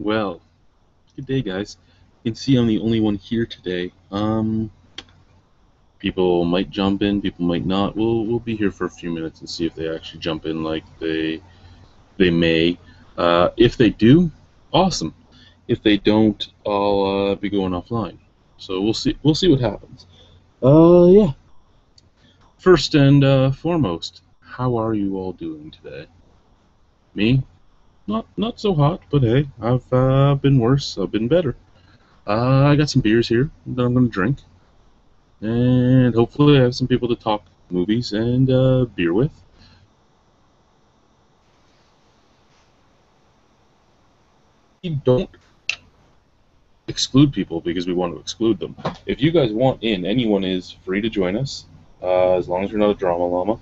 Well, good day, guys. You can see I'm the only one here today. People might jump in, people might not. We'll be here for a few minutes and see if they actually jump in like they may. If they do, awesome. If they don't, I'll be going offline. So we'll see. We'll see what happens. Yeah. First and foremost, how are you all doing today? Me? Not so hot, but hey, I've been worse. I've been better. I got some beers here that I'm going to drink, and hopefully I have some people to talk movies and beer with. We don't exclude people because we want to exclude them. If you guys want in, anyone is free to join us, as long as you're not a drama llama.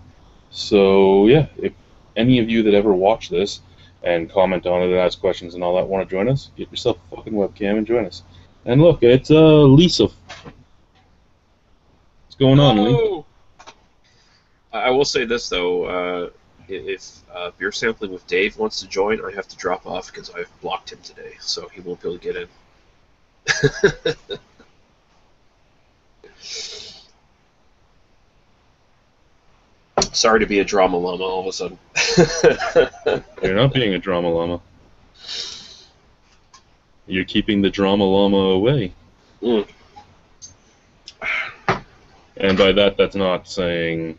So yeah, if any of you that ever watch this and comment on it and ask questions and all that want to join us, get yourself a fucking webcam and join us. And look, it's Lisa. What's going on, Lee? Oh, I will say this though, if beer sampling with Dave wants to join, I have to drop off because I've blocked him today, so he won't be able to get in. Sorry to be a drama llama all of a sudden. You're not being a drama llama. You're keeping the drama llama away. Mm. And by that, that's not saying...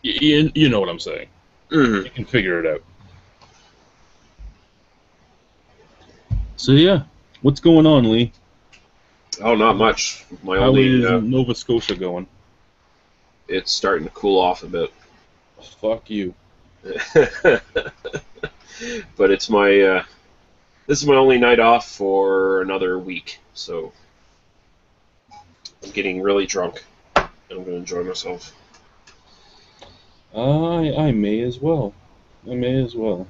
You know what I'm saying. Mm. You can figure it out. So yeah, what's going on, Lee? Oh, not much. My How only, is Nova Scotia going? it's starting to cool off a bit. Fuck you. But it's my, this is my only night off for another week, so I'm getting really drunk. I'm going to enjoy myself. I may as well. I may as well.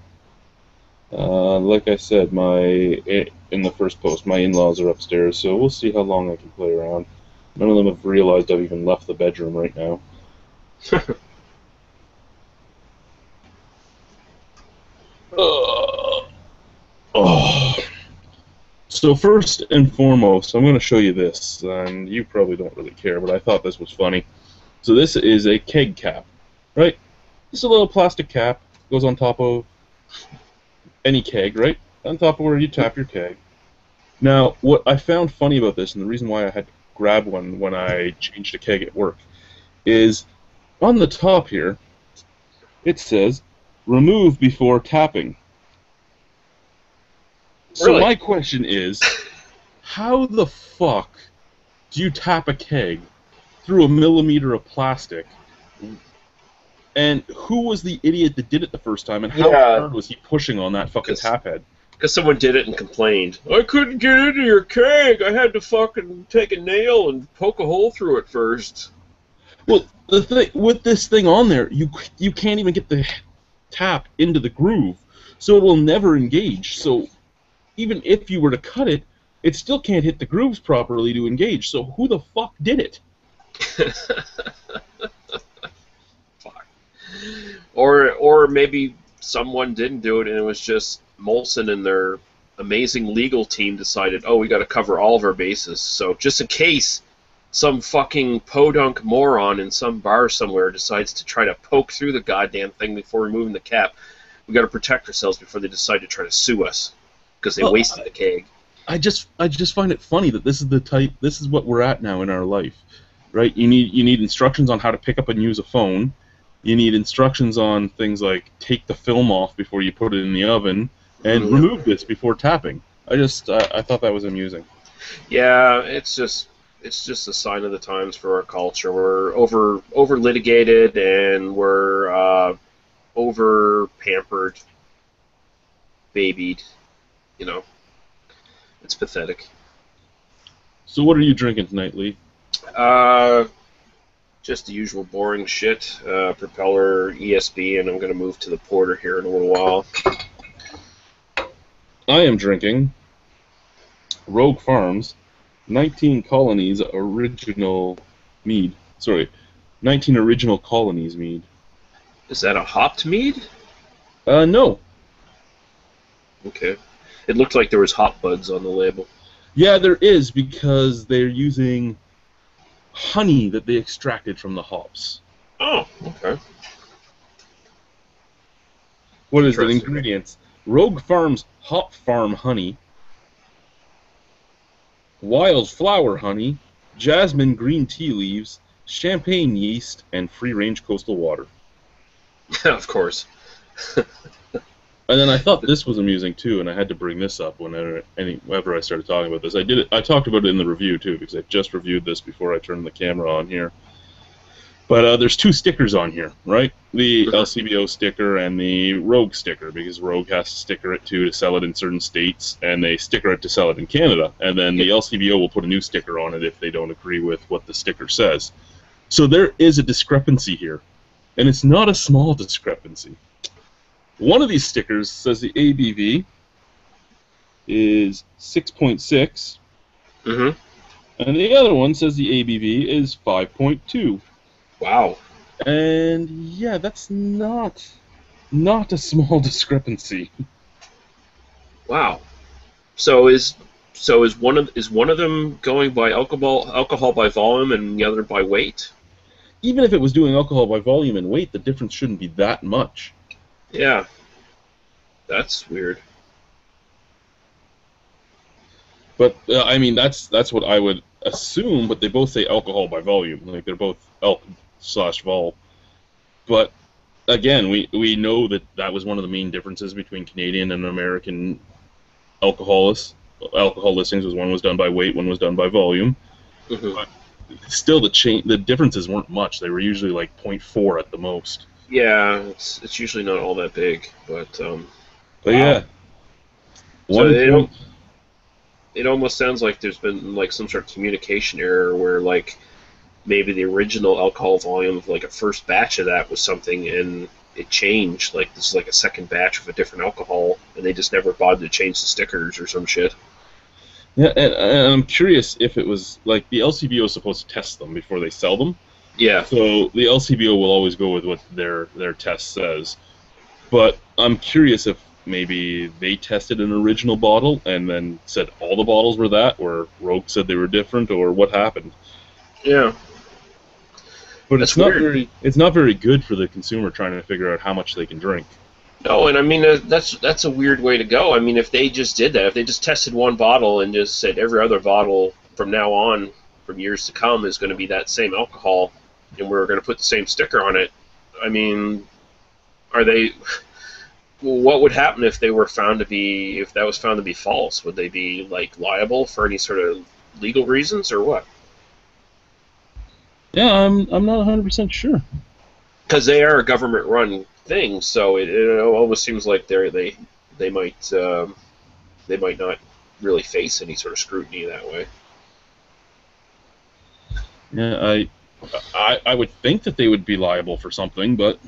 Like I said, in the first post, my in-laws are upstairs, so we'll see how long I can play around. None of them have realized I've even left the bedroom right now. Oh. So first and foremost, I'm going to show you this, and you probably don't really care, but I thought this was funny. So this is a keg cap, right? Just a little plastic cap, goes on top of any keg, right? On top of where you tap your keg. Now, what I found funny about this, and the reason why I had to grab one when I changed a keg at work, is on the top here, it says, remove before tapping. So Really? my question is, how the fuck do you tap a keg through a millimeter of plastic? And who was the idiot that did it the first time, and how Yeah, hard was he pushing on that fucking tap head? because someone did it and complained. I couldn't get into your keg. I had to fucking take a nail and poke a hole through it first. Well, the thing with this thing on there, you can't even get the tap into the groove, so it will never engage. So even if you were to cut it, it still can't hit the grooves properly to engage. So who the fuck did it? Fuck. Or maybe someone didn't do it and it was just Molson and their amazing legal team decided, oh, we got to cover all of our bases. So just in case some fucking podunk moron in some bar somewhere decides to try to poke through the goddamn thing before removing the cap, we got to protect ourselves before they decide to try to sue us because they wasted the keg. I just find it funny that this is what we're at now in our life, right? You need instructions on how to pick up and use a phone. You need instructions on things like take the film off before you put it in the oven and remove this before tapping. I thought that was amusing. Yeah, it's just a sign of the times for our culture. We're over litigated and we're over pampered, babied. You know, it's pathetic. So what are you drinking tonight, Lee? Just the usual boring shit. Propeller, ESB, and I'm going to move to the porter here in a little while. I am drinking Rogue Farms 19 Colonies Original Mead. Sorry, 19 Original Colonies Mead. Is that a hopped mead? No. Okay. It looked like there was hop buds on the label. Yeah, there is, because they're using honey that they extracted from the hops. Oh, okay. What is the Interesting. ingredients? Rogue Farms Hop Farm honey, wild flower honey, jasmine green tea leaves, champagne yeast, and free-range coastal water. Of course. And then I thought this was amusing too, and I had to bring this up whenever I started talking about this. I talked about it in the review too, because I just reviewed this before I turned the camera on here. But there's two stickers on here, right? The LCBO sticker and the Rogue sticker, because Rogue has to sticker it too to sell it in certain states, and they sticker it to sell it in Canada. And then the LCBO will put a new sticker on it if they don't agree with what the sticker says. So there is a discrepancy here, and it's not a small discrepancy. One of these stickers says the ABV is 6.6, and the other one says the ABV is 5.2. Wow. And yeah, that's not a small discrepancy. Wow. So is one of them going by alcohol by volume and the other by weight? Even if it was doing alcohol by volume and weight, the difference shouldn't be that much. Yeah. That's weird. But I mean, that's what I would assume. But they both say alcohol by volume, like they're both alc/vol. But again, we know that was one of the main differences between Canadian and American alcohol listings. Was one was done by weight, one was done by volume. But still, the differences weren't much. They were usually like 0.4 at the most. Yeah, it's usually not all that big, but But yeah, so point. It almost sounds like there's been like some sort of communication error where like maybe the original alcohol volume of like a first batch of that was something and it changed. Like this is like a second batch of a different alcohol, and they just never bothered to change the stickers or some shit. Yeah, and I'm curious if it was like the LCBO is supposed to test them before they sell them. Yeah. So the LCBO will always go with what their test says. But I'm curious if maybe they tested an original bottle and then said all the bottles were that, or Rogue said they were different, or what happened. Yeah. But That's weird. It's not very good for the consumer trying to figure out how much they can drink. No, and I mean that's a weird way to go. I mean, if they just did that, if they just tested one bottle and just said every other bottle from now on, from years to come, is going to be that same alcohol, and we're going to put the same sticker on it. I mean, are they? What would happen if that was found to be false? Would they be like liable for any sort of legal reasons or what? Yeah, I'm not 100% sure. Because they are a government-run thing, so it almost seems like they might not really face any sort of scrutiny that way. Yeah, I would think that they would be liable for something, but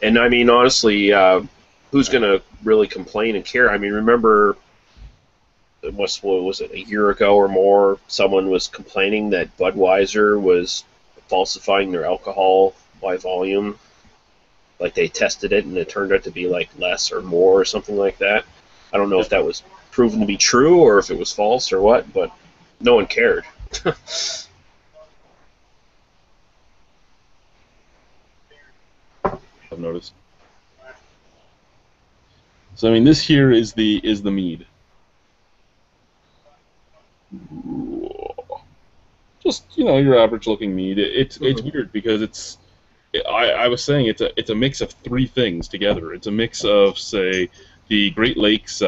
And I mean, honestly, who's going to really complain and care? I mean, remember, what was it, a year ago or more? Someone was complaining that Budweiser was falsifying their alcohol by volume. Like they tested it and it turned out to be like less or more or something like that. I don't know if that was proven to be true or if it was false or what, but no one cared. I've noticed. So I mean, this here is the mead. Just your average looking mead. It's weird because I was saying it's a mix of three things together. It's a mix of, say, the Great Lakes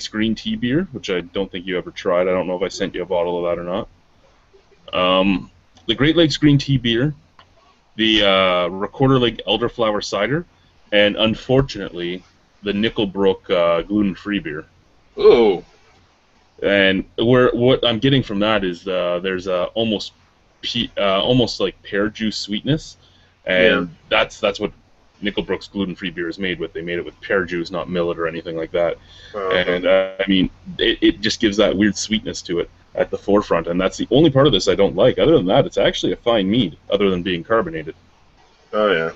green tea beer, which I don't think you ever tried. I don't know if I sent you a bottle of that or not. The Great Lakes green tea beer, the Recorder Lake elderflower cider, and unfortunately the Nickelbrook gluten-free beer. Ooh. And what I'm getting from that is there's almost like pear juice sweetness, and that's what Nickelbrook's gluten-free beer is made with. They made it with pear juice, not millet or anything like that. And I mean, it just gives that weird sweetness to it at the forefront, and that's the only part of this I don't like. Other than that, it's actually a fine mead, other than being carbonated. Oh yeah.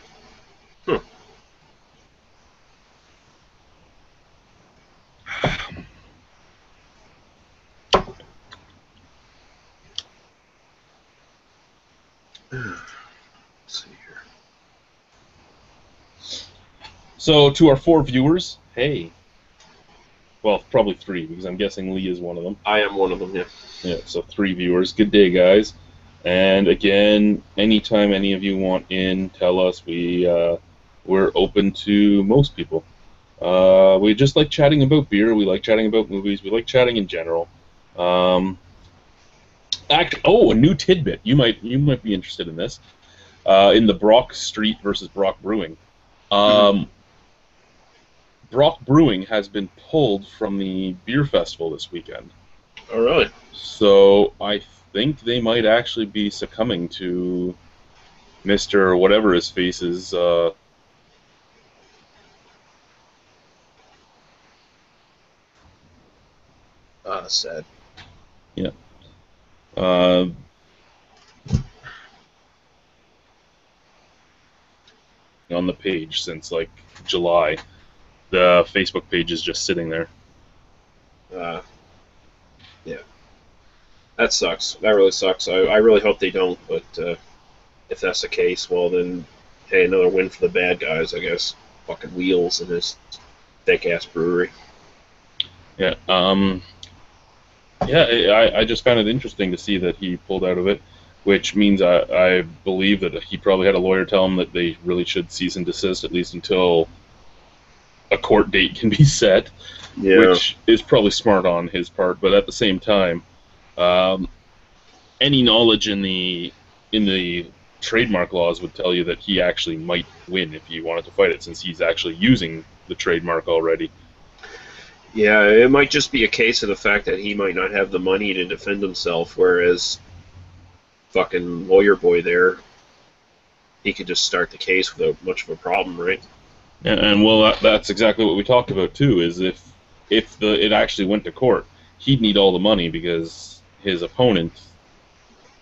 Let's see here. So to our 4 viewers, hey. Well, probably 3, because I'm guessing Lee is one of them. I am one of them, yeah. Yeah, so 3 viewers. Good day, guys. And again, anytime any of you want in, tell us. We're open to most people. We just like chatting about beer. We like chatting about movies. We like chatting in general. A new tidbit. You might be interested in this. In the Brock Street versus Brock Brewing. Brock Brewing has been pulled from the beer festival this weekend. Oh, really? So I think they might actually be succumbing to Mr. whatever his face is. Sad. Yeah. On the page since like July. The Facebook page is just sitting there. Yeah. That sucks. That really sucks. I really hope they don't, but if that's the case, well then, hey, another win for the bad guys, I guess. Fucking Wheels and his thick-ass brewery. Yeah. I just found it interesting to see that he pulled out of it, which means I believe that he probably had a lawyer tell him that they really should cease and desist, at least until a court date can be set, which is probably smart on his part. But at the same time, any knowledge in the trademark laws would tell you that he actually might win if he wanted to fight it, since he's actually using the trademark already. Yeah, it might just be a case of the fact that he might not have the money to defend himself, whereas fucking lawyer boy there, he could just start the case without much of a problem, right? And well, that's exactly what we talked about too. Is if it actually went to court, he'd need all the money because his opponent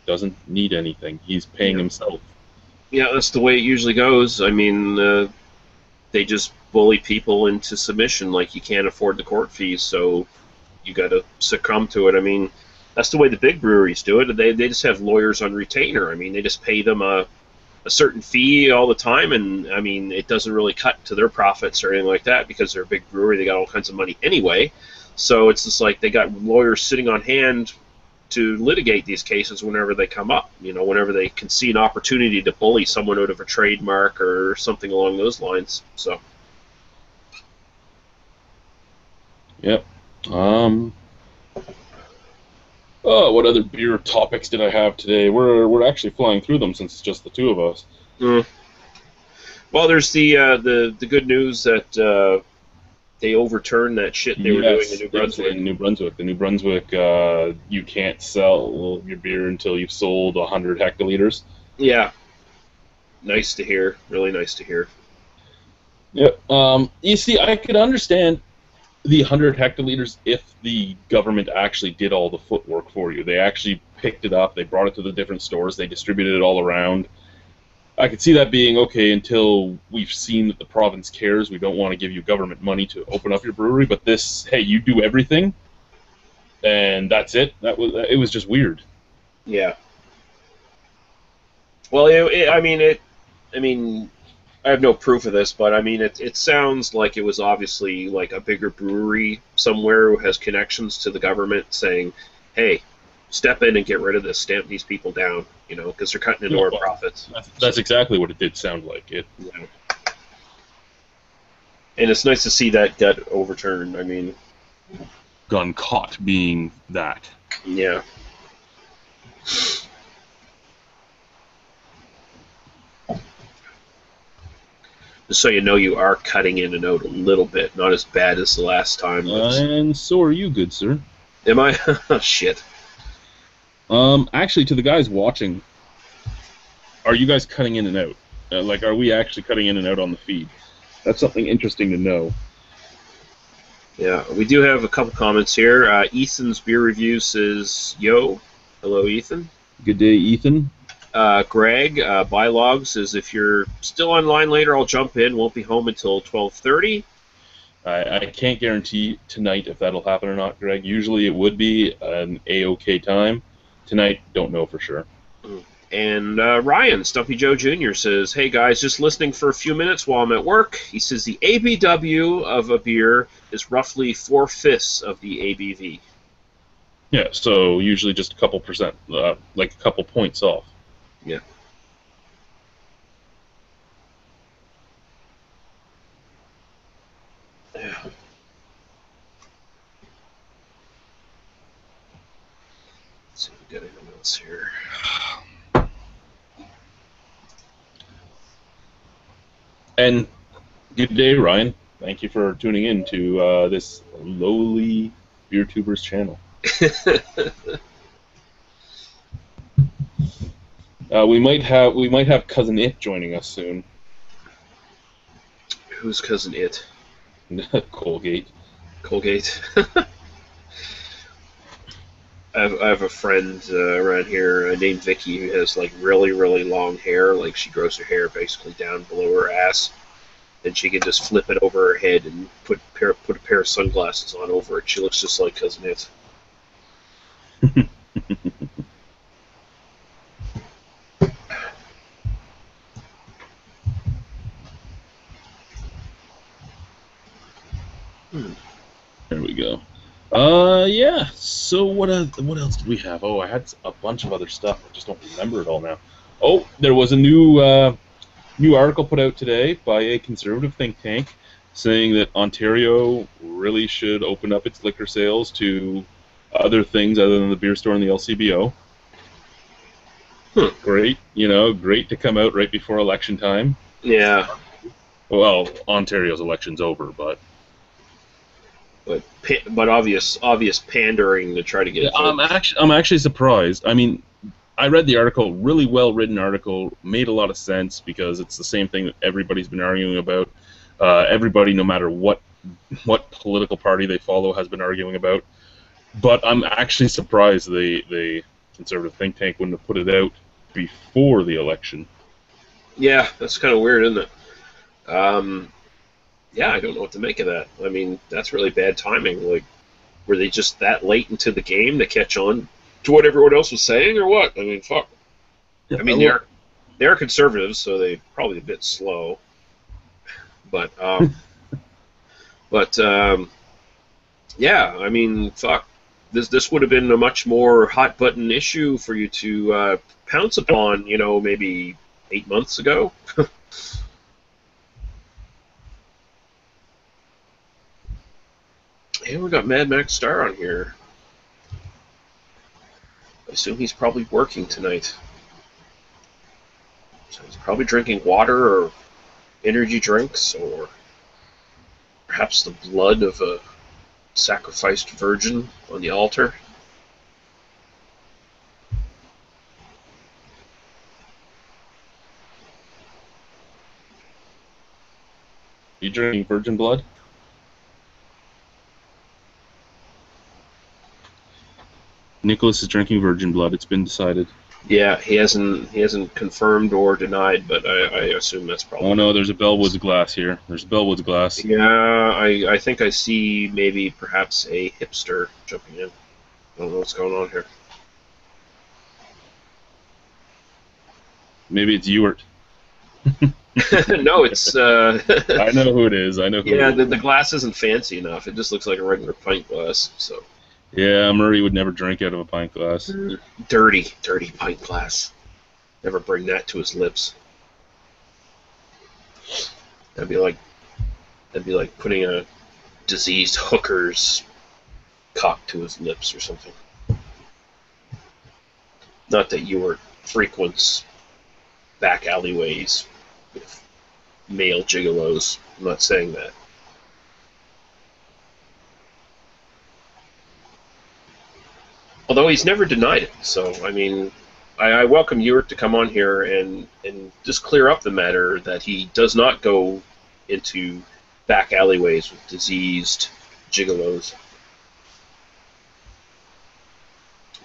doesn't need anything. He's paying himself. Yeah, that's the way it usually goes. I mean, they just bully people into submission, like you can't afford the court fees, so you got to succumb to it. I mean, that's the way the big breweries do it. They just have lawyers on retainer. I mean, they just pay them a certain fee all the time, and I mean, it doesn't really cut to their profits or anything like that because they're a big brewery. They got all kinds of money anyway, so it's just like they got lawyers sitting on hand to litigate these cases whenever they come up. You know, whenever they can see an opportunity to bully someone out of a trademark or something along those lines. So. Yep. Oh, what other beer topics did I have today? We're actually flying through them since it's just the 2 of us. Well, there's the good news that they overturned that shit they were doing in New Brunswick. In New Brunswick. The New Brunswick, you can't sell your beer until you've sold 100 hectoliters. Yeah. Nice to hear. Really nice to hear. Yep. You see, I could understand the 100 hectoliters if the government actually did all the footwork for you. They actually picked it up, they brought it to the different stores, they distributed it all around. I could see that being okay until we've seen that the province cares. We don't want to give you government money to open up your brewery, but this, hey, you do everything, and that's it. It was just weird. Yeah. Well, I mean, I have no proof of this, but I mean, it sounds like it was obviously like a bigger brewery somewhere who has connections to the government saying, hey, step in and get rid of this, stamp these people down, you know, because they're cutting into our profits. That's exactly what it did sound like. Yeah. And it's nice to see that got overturned. I mean, gun caught being that. Yeah. Just so you know, you are cutting in and out a little bit, not as bad as the last time. And so are you, good sir. Am I? Oh, shit. Actually, to the guys watching, are you guys cutting in and out? Like, are we actually cutting in and out on the feed? That's something interesting to know. Yeah, we do have a couple comments here. Ethan's beer review says, yo. Hello, Ethan. Good day, Ethan. Greg, Bylogs says, if you're still online later, I'll jump in. Won't be home until 12:30. I can't guarantee tonight if that'll happen or not, Greg. Usually it would be an A-OK time. Tonight, don't know for sure. And Ryan, Stumpy Joe Jr. says, "Hey guys, just listening for a few minutes while I'm at work." He says the ABW of a beer is roughly 4/5 of the ABV. Yeah, so usually just a couple percent, like a couple points off. Yeah. Yeah. Let's see if we got anything else here. And good day, Ryan. Thank you for tuning in to this lowly BeerTubers channel. We might have Cousin It joining us soon. Who's Cousin It? Colgate. Colgate. I have a friend around here named Vicky who has like really, really long hair. Like she grows her hair basically down below her ass, and she can just flip it over her head and put a pair of sunglasses on over it. She looks just like Cousin It. There we go. Yeah. So what else did we have? Oh, I had a bunch of other stuff. I just don't remember it all now. Oh, there was a new article put out today by a conservative think tank saying that Ontario really should open up its liquor sales to other things other than the beer store and the LCBO. Great, great to come out right before election time. Yeah. Well, Ontario's election's over, but obvious pandering to try to get. Yeah, I'm actually surprised. I mean, I read the article, really well written article, made a lot of sense because it's the same thing that everybody's been arguing about. Everybody, no matter what political party they follow, has been arguing about. But I'm actually surprised the conservative think tank wouldn't have put it out before the election. Yeah, that's kind of weird, isn't it? Yeah, I don't know what to make of that. I mean, that's really bad timing. Like, were they just that late into the game to catch on to what everyone else was saying, or what? I mean, fuck. Yeah, I mean, they are conservatives, so they're probably a bit slow. But yeah, I mean, fuck. This would have been a much more hot button issue for you to pounce upon, maybe 8 months ago. And we got Mad Max Star on here. I assume he's probably working tonight. So he's probably drinking water or energy drinks or perhaps the blood of a sacrificed virgin on the altar. You drinking virgin blood? Nicholas is drinking virgin blood. It's been decided. Yeah, he hasn't confirmed or denied, but I assume that's probably. Oh no, there's a Bellwoods glass here. There's a Bellwoods glass. Yeah, I think I see maybe perhaps a hipster jumping in. I don't know what's going on here. Maybe it's Ewart. No, it's. I know who it is. I know who. Yeah, it is. the glass isn't fancy enough. It just looks like a regular pint glass. So. Yeah, Murray would never drink out of a pint glass. Dirty pint glass. Never bring that to his lips. That'd be like putting a diseased hooker's cock to his lips or something. Not that Ewart frequents back alleyways with male gigolos. I'm not saying that. Although he's never denied it. So, I mean, I welcome Ewart to come on here and just clear up the matter that he does not go into back alleyways with diseased gigolos.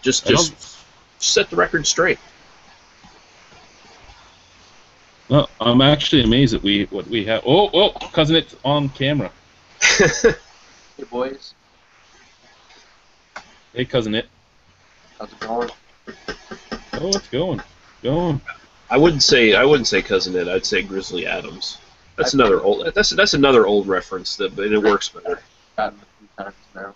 Just set the record straight. Well, I'm actually amazed at what we have. Oh, cousin, it's on camera. Hey, boys. Hey, cousin, it. How's it going? Oh, it's going. going. I wouldn't say Cousin Ed. I'd say Grizzly Adams. That's another old. That's another old reference that, but it works better. Gotten a few times now.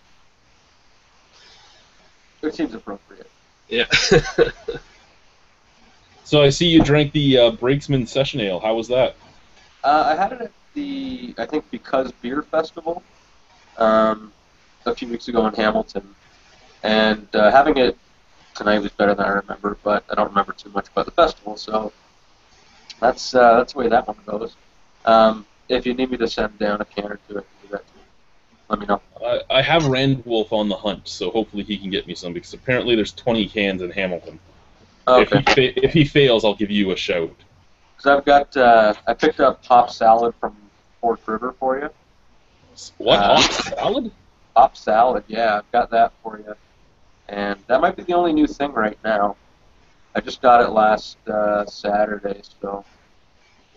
It seems appropriate. Yeah. So I see you drank the Brakesman Session Ale. How was that? I had it at the, I think, Because Beer Festival a few weeks ago in Hamilton, and having it tonight was better than I remember, but I don't remember too much about the festival, so that's the way that one goes. If you need me to send down a can or two, I can do that too. Let me know. I have Randwolf on the hunt, so hopefully he can get me some, because apparently there's 20 cans in Hamilton. Okay. If he fails, I'll give you a shout. Because I've got, I picked up Pop Salad from Fork River for you. What? Hot salad? Pop Salad, yeah, I've got that for you. And that might be the only new thing right now. I just got it last Saturday, so.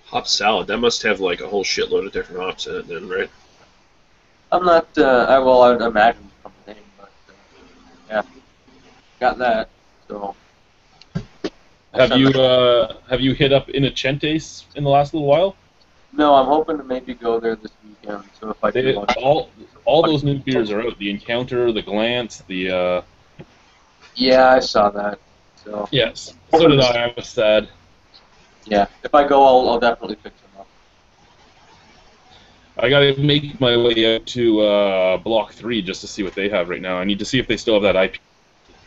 Hop salad. That must have like a whole shitload of different hops in it, then, right? I'm not, I would imagine from the name, but yeah, got that, so. Have you hit up Innocentes in the last little while? No, I'm hoping to maybe go there this weekend, so if I do All those new beers are out. The Encounter, the Glance, the... Yeah, I saw that, so. Yes, so did I. I was sad. Yeah, if I go, I'll definitely pick some up. I gotta make my way out to Block 3 just to see what they have right now. I need to see if they still have that IP.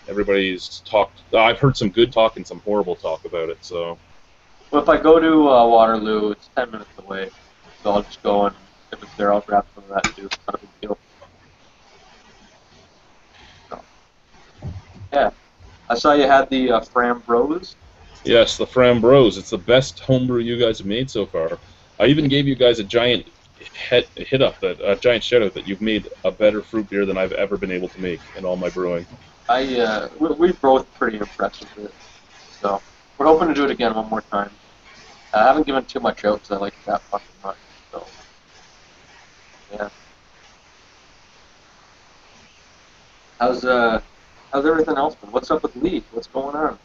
Everybody's talked. I've heard some good talk and some horrible talk about it. So. Well, if I go to Waterloo, it's 10 minutes away, so I'll just go, and if it's there, I'll grab some of that too. It's not a big deal. So, yeah, I saw you had the Frambrose. Yes, the Frambrose. It's the best homebrew you guys have made so far. I even gave you guys a giant hit up, a giant shout out that you've made a better fruit beer than I've ever been able to make in all my brewing. We're both pretty impressed with it, so we're hoping to do it again one more time. I haven't given too much out because I like it that fucking much, so yeah. How's everything else been? What's up with Lee? What's going on?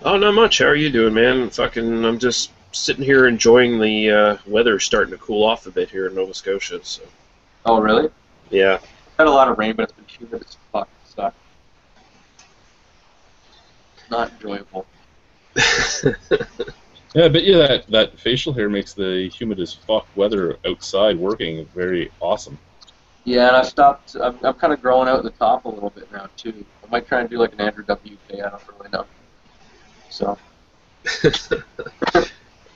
Oh, not much. How are you doing, man? I'm just sitting here enjoying the weather starting to cool off a bit here in Nova Scotia. So. Oh, really? Yeah. I've had a lot of rain, but it's been humid as fuck. It sucks. Not enjoyable. Yeah, I bet you that facial hair makes the humid as fuck weather outside working very awesome. Yeah, and I've stopped. I'm kind of growing out the top a little bit now too. I might try and do like an Andrew WK. I don't really know. So.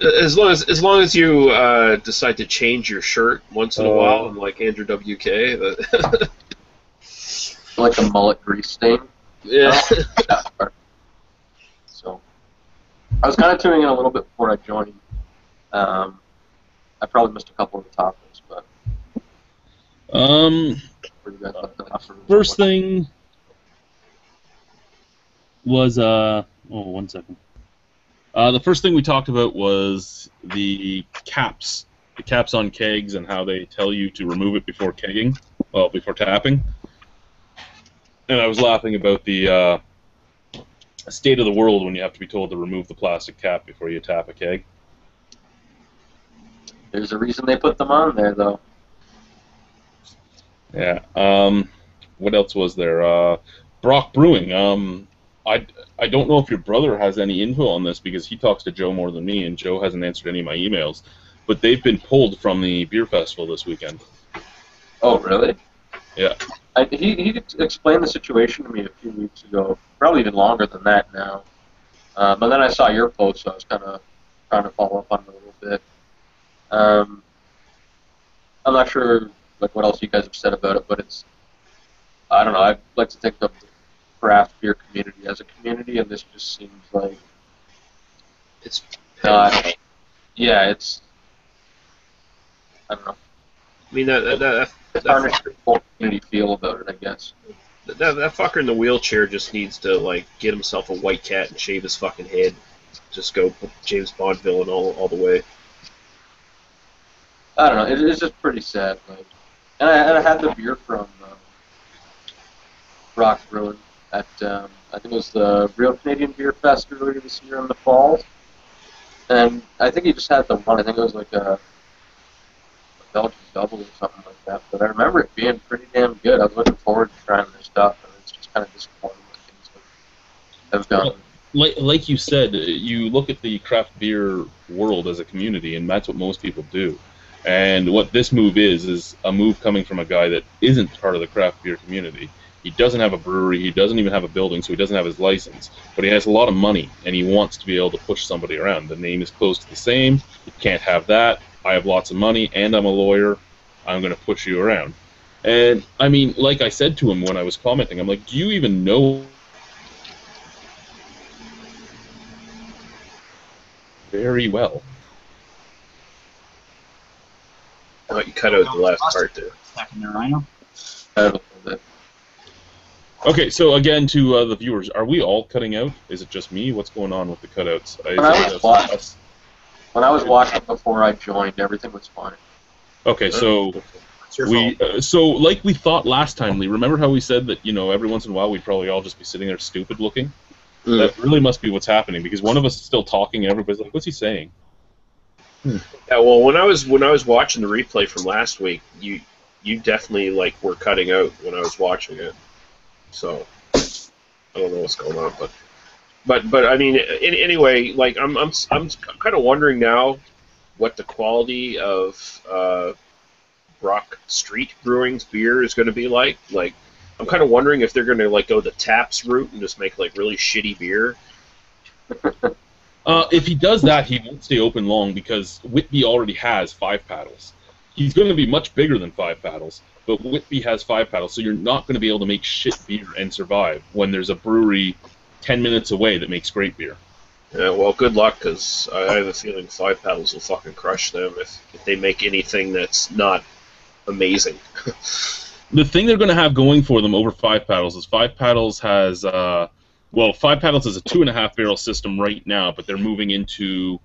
As long as you decide to change your shirt once in a while, and like Andrew WK, Like a mullet grease stain. Yeah. So, I was kind of tuning in a little bit before I joined. I probably missed a couple of the topics, but. First thing was one second. The first thing we talked about was the caps on kegs and how they tell you to remove it before kegging, before tapping. And I was laughing about the state of the world when you have to be told to remove the plastic cap before you tap a keg. There's a reason they put them on there, though. Yeah. What else was there? Brock Brewing. I don't know if your brother has any info on this because he talks to Joe more than me, and Joe hasn't answered any of my emails. But they've been pulled from the beer festival this weekend. Oh, really? Yeah. He explained the situation to me a few weeks ago, probably even longer than that now. But then I saw your post, so I was kind of trying to follow up on it a little bit. I'm not sure like what else you guys have said about it, but it's, I don't know, I'd like to think of the craft beer community as a community, and this just seems like it's yeah, it's, I don't know. I mean that tarnished the whole community feel about it, I guess. That fucker in the wheelchair just needs to like get himself a white cat and shave his fucking head. Just go James Bond villain all the way. I don't know. It's just pretty sad. Like, and I had the beer from Rock's Brewing at I think it was the Real Canadian Beer Fest earlier this year in the fall. And I think he just had the one. I think it was like a Belgian double or something like that. But I remember it being pretty damn good. I was looking forward to trying their stuff, and it's just kind of disappointing that things have gone. Like you said, you look at the craft beer world as a community, and that's what most people do. And what this move is a move coming from a guy that isn't part of the craft beer community. He doesn't have a brewery, he doesn't even have a building, so he doesn't have his license. But he has a lot of money, and he wants to be able to push somebody around. The name is close to the same, you can't have that. I have lots of money, and I'm a lawyer, I'm going to push you around. And, I mean, like I said to him when I was commenting, I'm like, do you even know very well? Oh, you cut out the last part there. Second there, Rhino. Okay, so again to the viewers, are we all cutting out? Is it just me? What's going on with the cutouts? When I was watching before I joined, everything was fine. Okay, so so like we thought last time, Lee. Remember how we said that every once in a while we'd probably all just be sitting there stupid looking? Mm. That really must be what's happening because one of us is still talking and everybody's like, "What's he saying?" Yeah, well, when I was watching the replay from last week, you definitely were cutting out when I was watching it. So I don't know what's going on, but I mean, anyway, I'm kind of wondering now what the quality of Brock Street Brewing's beer is going to be like. I'm kind of wondering if they're going to go the Taps route and just make really shitty beer. If he does that, he won't stay open long because Whitby already has 5 paddles. He's going to be much bigger than 5 paddles, but Whitby has 5 paddles, so you're not going to be able to make shit beer and survive when there's a brewery 10 minutes away that makes great beer. Yeah, well, good luck, because I have a feeling 5 paddles will fucking crush them if they make anything that's not amazing. The thing they're going to have going for them over 5 paddles is 5 paddles has... 5 paddles is a 2.5 barrel system right now, but they're moving into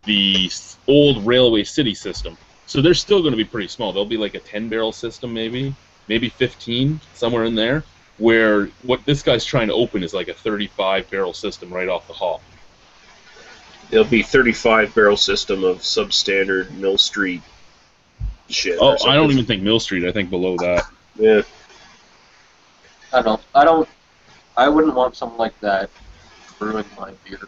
the old Railway City system. So they're still going to be pretty small. They'll be like a 10 barrel system maybe 15, somewhere in there, where what this guy's trying to open is like a 35 barrel system right off the hop. It'll be 35 barrel system of substandard Mill Street shit. Oh, I don't even think Mill Street. I think below that. Yeah. I wouldn't want something like that brewing my beer.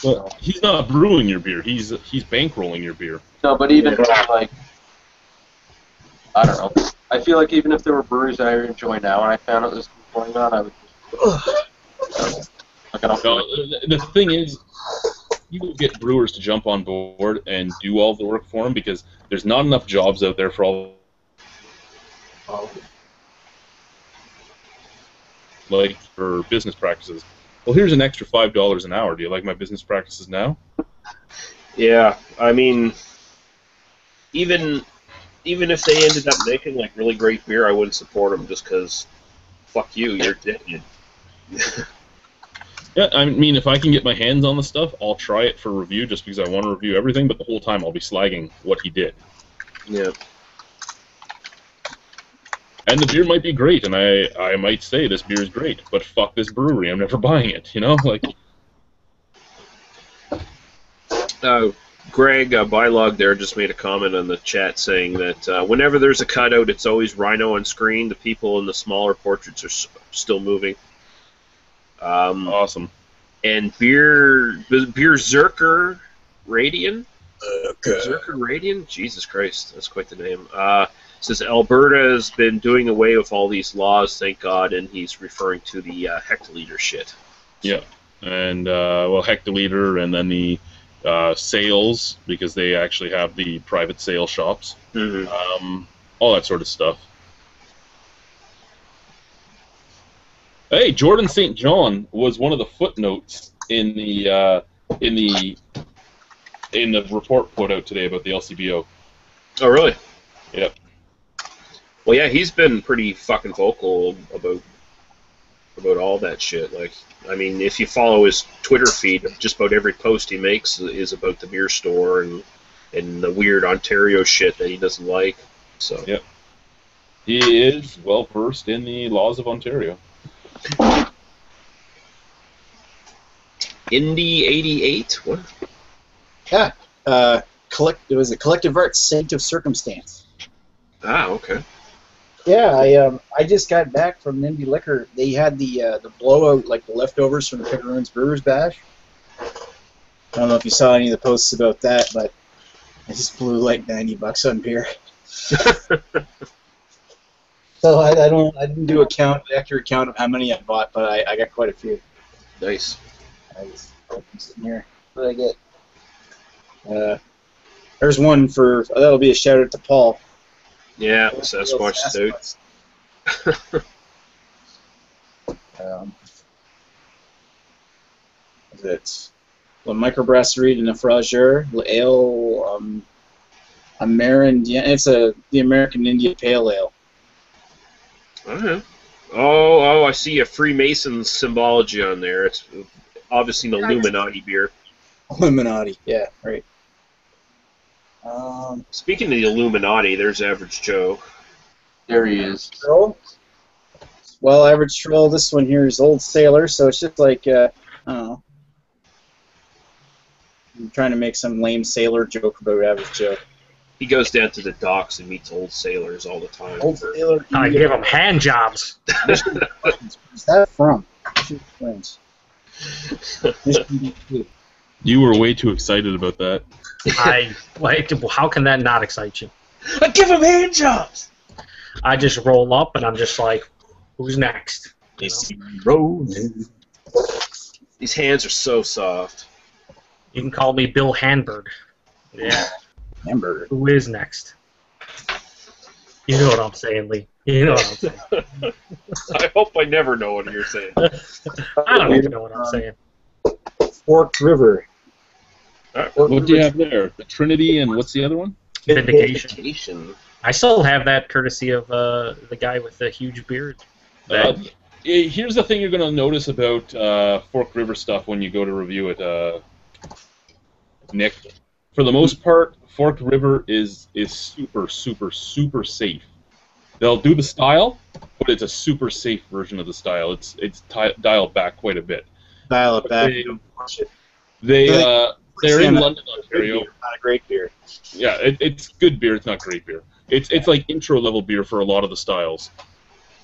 Well, he's not brewing your beer. He's bankrolling your beer. No, but even I don't know. I feel like even if there were breweries that I enjoy now, and I found out this was going on, I would just. The thing is, you will get brewers to jump on board and do all the work for them because there's not enough jobs out there for all. For business practices. Well, here's an extra $5 an hour. Do you like my business practices now? Yeah, I mean, even if they ended up making really great beer, I wouldn't support them just because, fuck you, you're dead. Yeah, I mean, if I can get my hands on the stuff, I'll try it for review just because I want to review everything. But the whole time, I'll be slagging what he did. Yeah. And the beer might be great, and I might say this beer is great, but fuck this brewery, I'm never buying it, Greg Bylog there just made a comment on the chat saying that whenever there's a cutout, it's always Rhino on screen. The people in the smaller portraits are still moving. Awesome. And Beer Zerker Radian? Zerker Radian? Jesus Christ, that's quite the name. Says Alberta has been doing away with all these laws, thank God, and he's referring to the hectoliter shit. Yeah, and hectoliter, and then the sales, because they actually have the private sale shops, all that sort of stuff. Hey, Jordan St. John was one of the footnotes in the report put out today about the LCBO. Oh, really? Yep. Well, yeah, he's been pretty fucking vocal about all that shit. I mean, if you follow his Twitter feed, just about every post he makes is about the beer store and the weird Ontario shit that he doesn't like. So. Yep. He is well versed in the laws of Ontario. Indy 88? What? Yeah. It was a Collective Arts Saint of Circumstance. Ah, okay. Yeah, I just got back from Nimby Liquor. They had the blowout, like the leftovers from the Pickeroons Brewers Bash. I don't know if you saw any of the posts about that, but I just blew like $90 on beer. So I didn't do accurate count of how many I bought, but I got quite a few. Nice. I'm sitting here. What did I get? There's one for that'll be a shout out to Paul. Yeah, Sasquatch Stout. Is it La Microbrasserie de Naufrageur, Ale, it's the American India Pale Ale. Uh-huh. Oh, I see a Freemason symbology on there. It's obviously an Illuminati beer. Illuminati, yeah, right. Speaking of the Illuminati, there's Average Joe. There he is. Troll? Well, Average Troll, this one here is Old Sailor, so it's just like, I don't know. I'm trying to make some lame sailor joke about Average Joe. He goes down to the docks and meets old sailors all the time. Old Sailor. I give him hand jobs. Where's that from? You were way too excited about that. How can that not excite you? I give him hand jobs! I just roll up and I'm just like, who's next? Rolling. These hands are so soft. You can call me Bill Hanberg. Yeah. Hamburger. Who is next? You know what I'm saying, Lee. You know what I'm saying. I hope I never know what you're saying. I don't even know what I'm saying. Forked River. What do you have there? The Trinity and what's the other one? Vindication. I still have that courtesy of the guy with the huge beard. Here's the thing you're going to notice about Forked River stuff when you go to review it, Nick. For the most part, Forked River is super, super, super safe. They'll do the style, but it's a super safe version of the style. It's dialed back quite a bit. Dial it back. They're in London, Ontario. Not a great beer. Yeah, it's good beer. It's not great beer. It's like intro level beer for a lot of the styles,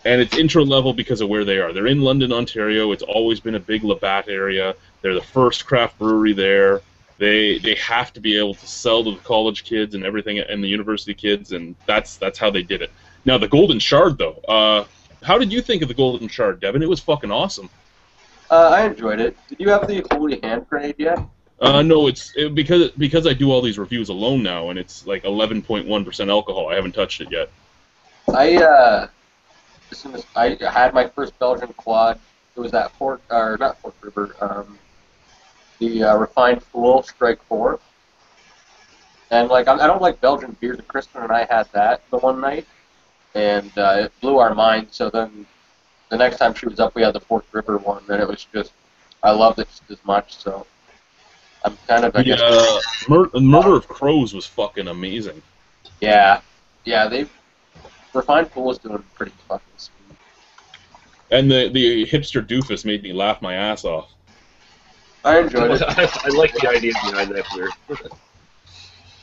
and it's intro level because of where they are. They're in London, Ontario. It's always been a big Labatt area. They're the first craft brewery there. They have to be able to sell to the college kids and everything, and the university kids, and that's how they did it. Now the Golden Shard, though, how did you think of the Golden Shard, Devin? It was fucking awesome. I enjoyed it. Did you have the Holy Hand Grenade yet? No, because I do all these reviews alone now, and it's like 11.1% alcohol. I haven't touched it yet. I had my first Belgian quad. It was at Fork River. The Refined Fool Strike 4. And like I don't like Belgian beers, and Kristen and I had that the one night, and it blew our mind. So then the next time she was up, we had the Fork River one, and it was just I loved it just as much. So I'm kind of Murder of Crows was fucking amazing. Yeah, Refined Fool was doing pretty fucking sweet. And the hipster doofus made me laugh my ass off. I enjoyed it. I like the idea behind that beer.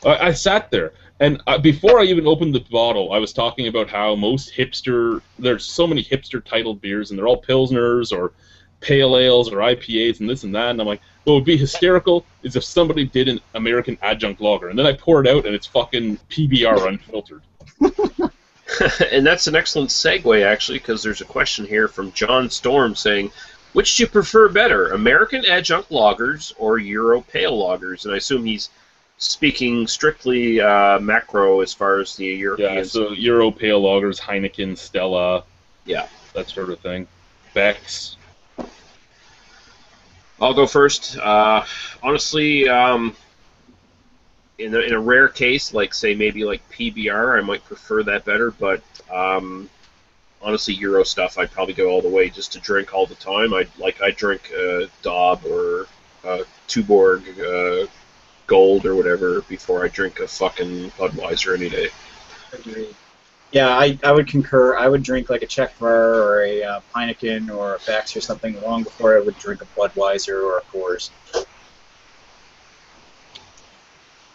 I sat there, and before I even opened the bottle, I was talking about how there's so many hipster-titled beers, and they're all Pilsners, or Pale Ales, or IPAs, and this and that, and I'm like, what would be hysterical is if somebody did an American Adjunct Lager, and then I pour it out, and it's fucking PBR unfiltered. And that's an excellent segue, actually, because there's a question here from John Storm saying, which do you prefer better, American Adjunct Lagers or Euro Pale Lagers? And I assume he's speaking strictly macro as far as the European. Yeah, so Euro Pale Lagers, Heineken, Stella, yeah, that sort of thing. Beck's. I'll go first. Honestly, in a rare case, like say maybe like PBR, I might prefer that better. But honestly, Euro stuff, I'd probably go all the way just to drink all the time. I drink Daub or Tuborg Gold or whatever before I drink a fucking Budweiser any day. Agreed. Yeah, I would concur. I would drink like a Czech Var or a Heineken or a Beck's or something long before I would drink a Budweiser or a Coors.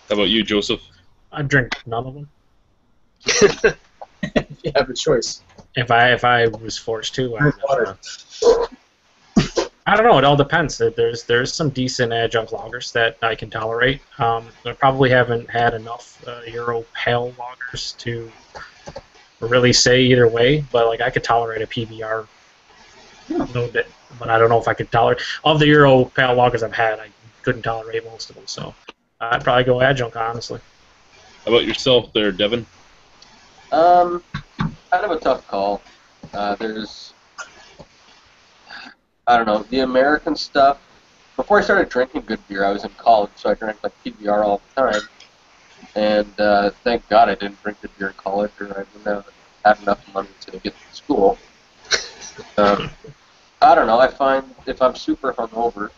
How about you, Joseph? I'd drink none of them. If you have a choice. If I was forced to, Drink water. I don't know. It all depends. There's some decent adjunct lagers that I can tolerate. I probably haven't had enough Euro Pale lagers to really say either way, but like I could tolerate a PBR a little bit, but I don't know if I could tolerate. Of the Euro Pale lagers I've had, I couldn't tolerate most of them, so I'd probably go adjunct, honestly. How about yourself there, Devin? Kind of a tough call. There's, I don't know, the American stuff. Before I started drinking good beer, I was in college, so I drank like PBR all the time. And thank God I didn't drink good beer in college, or I wouldn't have had enough money to get to school. I don't know. I find if I'm super hungover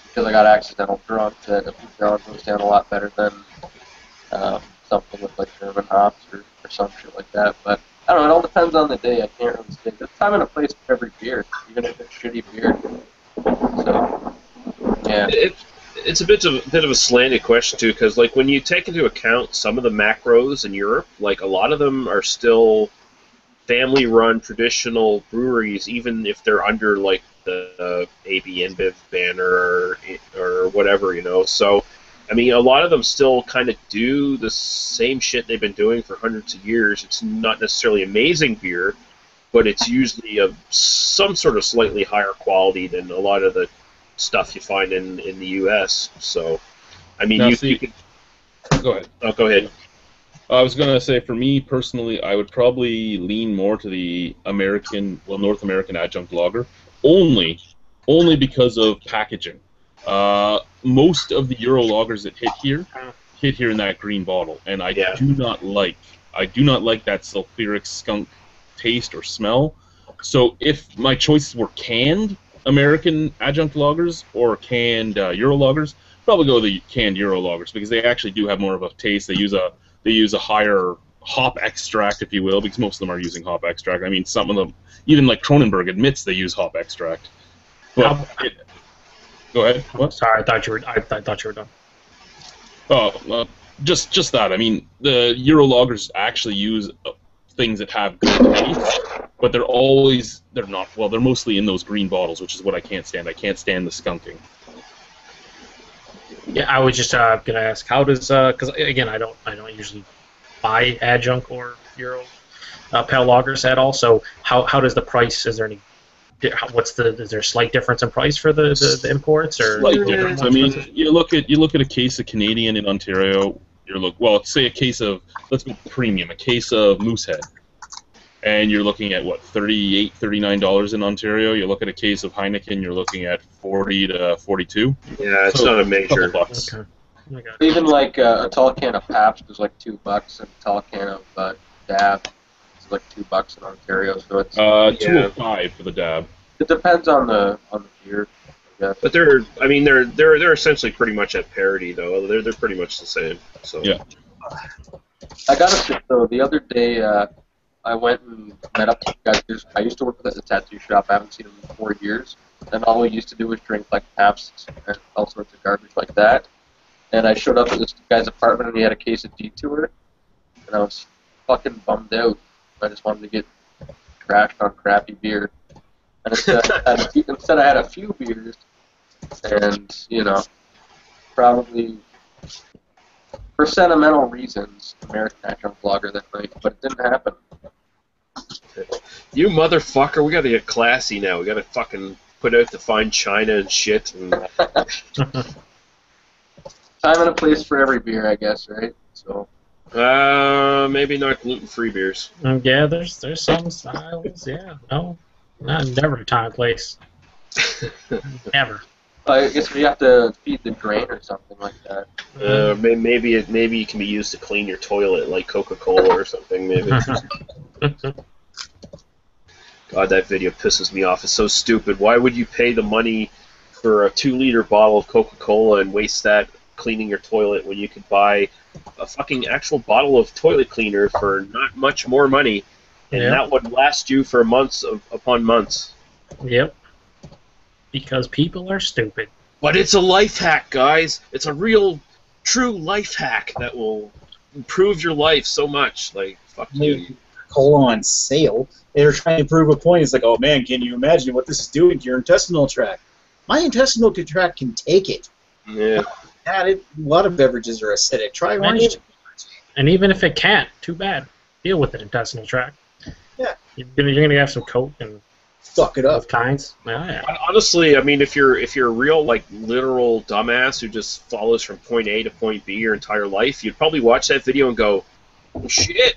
because I got accidental drunk, that a PBR goes down a lot better than something with like German hops or some shit like that. But I don't know. It all depends on the day. I can't really say. There's time and a place for every beer, even if it's shitty beer. So yeah. It's a bit of a slanted question too, because like when you take into account some of the macros in Europe, like a lot of them are still family-run traditional breweries, even if they're under like the AB InBev banner or whatever, you know. So, I mean, a lot of them still kind of do the same shit they've been doing for hundreds of years. It's not necessarily amazing beer, but it's usually of some sort of slightly higher quality than a lot of the stuff you find in the U.S. So, I mean, Now, you could... Go ahead. Oh, go ahead. I was going to say, for me personally, I would probably lean more to the North American adjunct lager, only because of packaging. Most of the Euro lagers that hit here in that green bottle, and I do not like that sulfuric skunk taste or smell. So if my choices were canned American adjunct lagers or canned Euro lagers, probably go the canned Euro lagers because they actually do have more of a taste. They use a higher hop extract, if you will, because most of them are using hop extract. I mean, some of them, even like Kronenberg admits they use hop extract. But go ahead. What? Sorry, I thought you were done. Oh, just that. I mean, the Euro lagers actually use things that have good taste, but they're not. Well, they're mostly in those green bottles, which is what I can't stand. I can't stand the skunking. Yeah, I was just gonna ask, how does because again, I don't usually buy adjunct or Euro pale lagers at all. So how does the price? Is there any? Is there a slight difference in price for the imports or? Slight difference. I mean, you look at a case of Canadian in Ontario. Say a case of, let's go premium, a case of Moosehead, and you're looking at what, $38, $39 in Ontario. You look at a case of Heineken, you're looking at $40 to $42. Yeah, it's not a major. Bucks. Okay. Even like a tall can of Pabst is like $2, and a tall can of Dab is like $2 in Ontario. So it's $2.05 for the Dab. It depends on the beer, I guess. But they're essentially pretty much at parity though. They're pretty much the same. So yeah. I gotta say though, the other day I went and met up with guys. I used to work at a tattoo shop. I haven't seen them in 4 years, and all we used to do was drink like Pabst and all sorts of garbage like that. And I showed up at this guy's apartment, and he had a case of Detour, and I was fucking bummed out. I just wanted to get trashed on crappy beer. And instead I had a few beers, and, you know, probably for sentimental reasons, American adjunct lager that night, but it didn't happen. You motherfucker, we gotta get classy now. We gotta fucking put out the fine china and shit. And... Time and a place for every beer, I guess, right? So. Maybe not gluten-free beers. Yeah, there's some styles. Yeah, no, never a time and place. Never. I guess we have to feed the drain or something like that. Maybe it can be used to clean your toilet, like Coca-Cola or something. Maybe. God, that video pisses me off. It's so stupid. Why would you pay the money for a 2-liter bottle of Coca-Cola and waste that cleaning your toilet when you could buy a fucking actual bottle of toilet cleaner for not much more money, and that would last you for months upon months. Yep. Because people are stupid. But it's a life hack, guys. It's a real, true life hack that will improve your life so much. Like, fuck you. Cola on sale. They're trying to prove a point. It's like, oh man, can you imagine what this is doing to your intestinal tract? My intestinal tract can take it. Yeah. A lot of beverages are acidic. Try orange juice. And even if it can't, too bad. Deal with it, intestinal tract. Yeah. You're gonna have some Coke and fuck it up. both kinds. Yeah. Honestly, I mean, if you're a real like literal dumbass who just follows from point A to point B your entire life, you'd probably watch that video and go, "Oh, shit,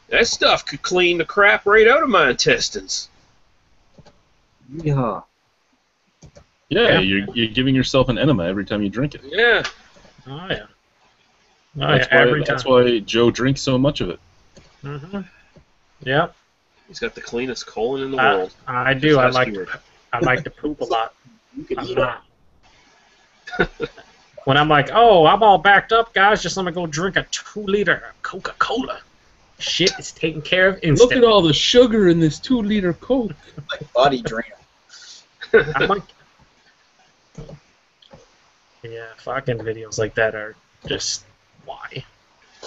that stuff could clean the crap right out of my intestines." Yeah. Yeah, you're giving yourself an enema every time you drink it. Yeah. Oh yeah. That's why Joe drinks so much of it. Mm-hmm. Yep. He's got the cleanest colon in the world. I do. I like to poop a lot. You can eat it. When I'm like, oh, I'm all backed up, guys, just let me go drink a 2-liter Coca-Cola. Shit is taken care of instantly. Look at all the sugar in this 2-liter Coke. Like body drainer. I'm like, yeah, fucking videos like that are just why?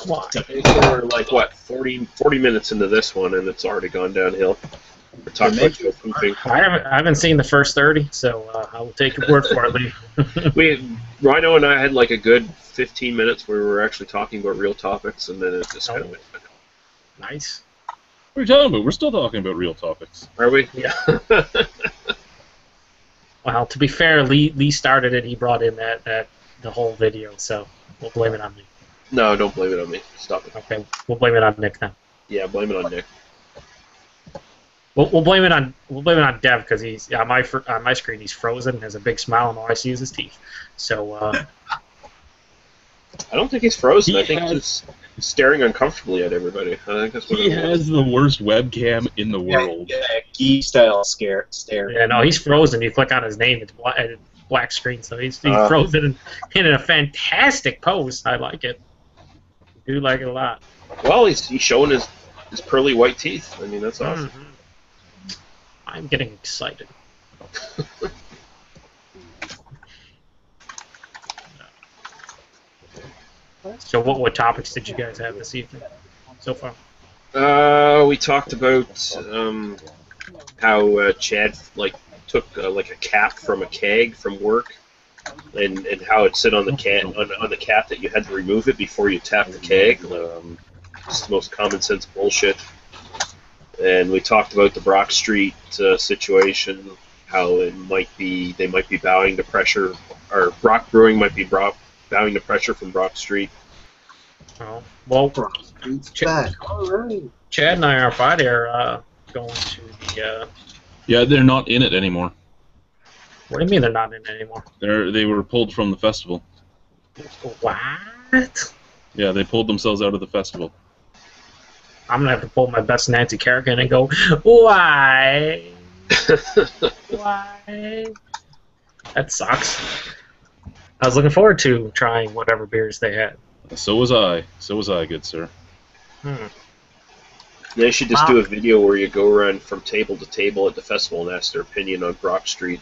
Why? We're like what 40 minutes into this one, and it's already gone downhill. We're talking about Joe pooping. I haven't seen the first 30, so I will take your word for it, Lee. Rhino and I had like a good 15 minutes where we were actually talking about real topics, and then it just kind of went. Nice. What are you talking about? We're still talking about real topics. Are we? Yeah. Well, to be fair, Lee started it. He brought in that the whole video, so we'll blame it on me. No, don't blame it on me. Stop it. Okay, we'll blame it on Nick then. Yeah, blame it on Nick. We'll blame it on Dev because he's on my screen. He's frozen, has a big smile, and all I see is his teeth. So. I don't think he's frozen. I think he's staring uncomfortably at everybody. I think that's what he has the worst webcam in the world. Yeah, geek style stare. Yeah, no, he's frozen. You click on his name, it's black screen, so he's frozen in a fantastic pose. I like it. I do like it a lot. Well, he's showing his pearly white teeth. I mean, that's awesome. Mm-hmm. I'm getting excited. So what topics did you guys have this evening so far? We talked about how Chad took a cap from a keg from work, and how it sit on the on the cap that you had to remove it before you tap the keg. It's the most common sense bullshit. And we talked about the Brock Street situation, how they might be bowing to pressure, or Brock Brewing might be bowing to pressure from Brock Street. Well, Chad. All right. Chad and I are Friday are going to the. Yeah, they're not in it anymore. What do you mean they're not in it anymore? They were pulled from the festival. What? Yeah, they pulled themselves out of the festival. I'm gonna have to pull my best Nancy Kerrigan and go, why? Why? That sucks. I was looking forward to trying whatever beers they had. So was I. So was I, good sir. They should just do a video where you go around from table to table at the festival and ask their opinion on Brock Street.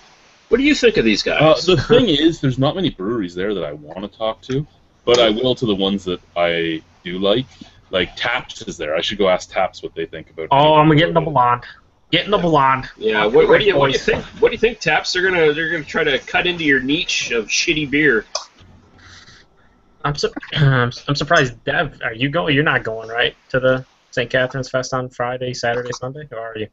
What do you think of these guys? The thing is, there's not many breweries there that I want to talk to, but I will to the ones that I do like. Like Taps is there. I should go ask Taps what they think about. Oh, I'm getting the blonde. Getting the blonde. Yeah. What do you think? What do you think, Taps? They're gonna try to cut into your niche of shitty beer. I'm surprised, Dev. Are you going? You're not going, right, to the St. Catherine's Fest on Friday, Saturday, Sunday, or are you?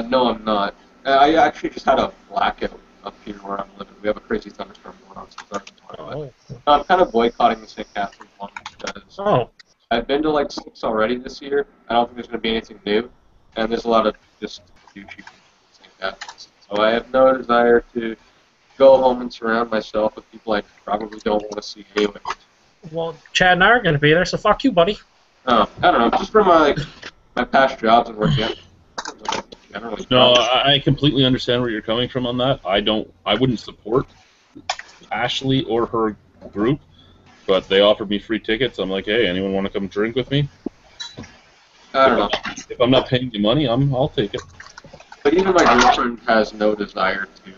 No, I'm not. I actually just had a blackout up here where I'm living. We have a crazy thunderstorm going on since Oh. I'm kind of boycotting the St. Catherine's one because I've been to like 6 already this year. I don't think there's going to be anything new, and there's a lot of just douchey people in St. Catherine's. So I have no desire to go home and surround myself with people I probably don't want to see anyway. Well, Chad and I are going to be there, so fuck you, buddy. I don't know. Just from my past jobs and work, generally. No, I completely understand where you're coming from on that. I wouldn't support Ashley or her group, but they offered me free tickets. I'm like, hey, anyone want to come drink with me? I don't know. If I'm not paying you money, I'll take it. But even my girlfriend has no desire to.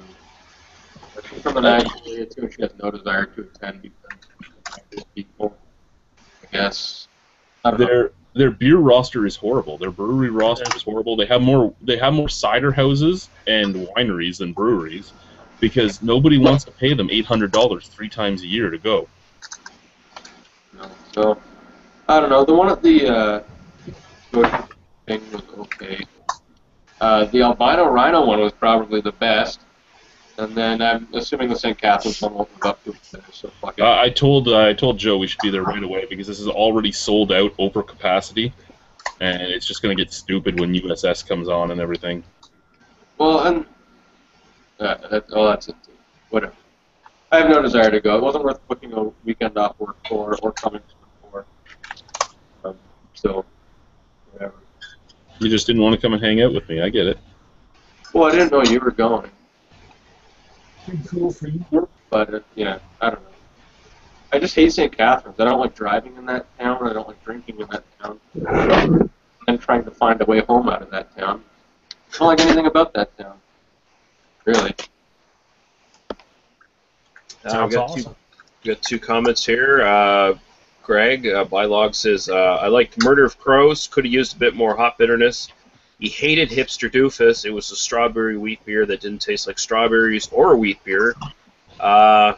She's from the Niagara area too, and she has no desire to attend because of people. I guess. I don't know. Their beer roster is horrible. Their brewery roster is horrible. They have more cider houses and wineries than breweries because nobody wants to pay them $800 3 times a year to go. No. So I don't know. The one at the Scotia thing was okay. The albino rhino one was probably the best. And then I'm assuming the St. Catharines one won't live up to it. So fuck it. I told Joe we should be there right away because this is already sold out over capacity, and it's just going to get stupid when USS comes on and everything. Well, and that's it. Too. Whatever. I have no desire to go. It wasn't worth booking a weekend off work for or coming for. So, whatever. You just didn't want to come and hang out with me. I get it. Well, I didn't know you were going. Pretty cool for you. But, yeah, I don't know. I just hate St. Catharines. I don't like driving in that town. I don't like drinking in that town. And trying to find a way home out of that town. I don't like anything about that town. Really. Sounds awesome. Got 2 comments here. Greg, Bylog says, I liked Murder of Crows. Could have used a bit more hop bitterness. He hated Hipster Doofus. It was a strawberry wheat beer that didn't taste like strawberries or wheat beer.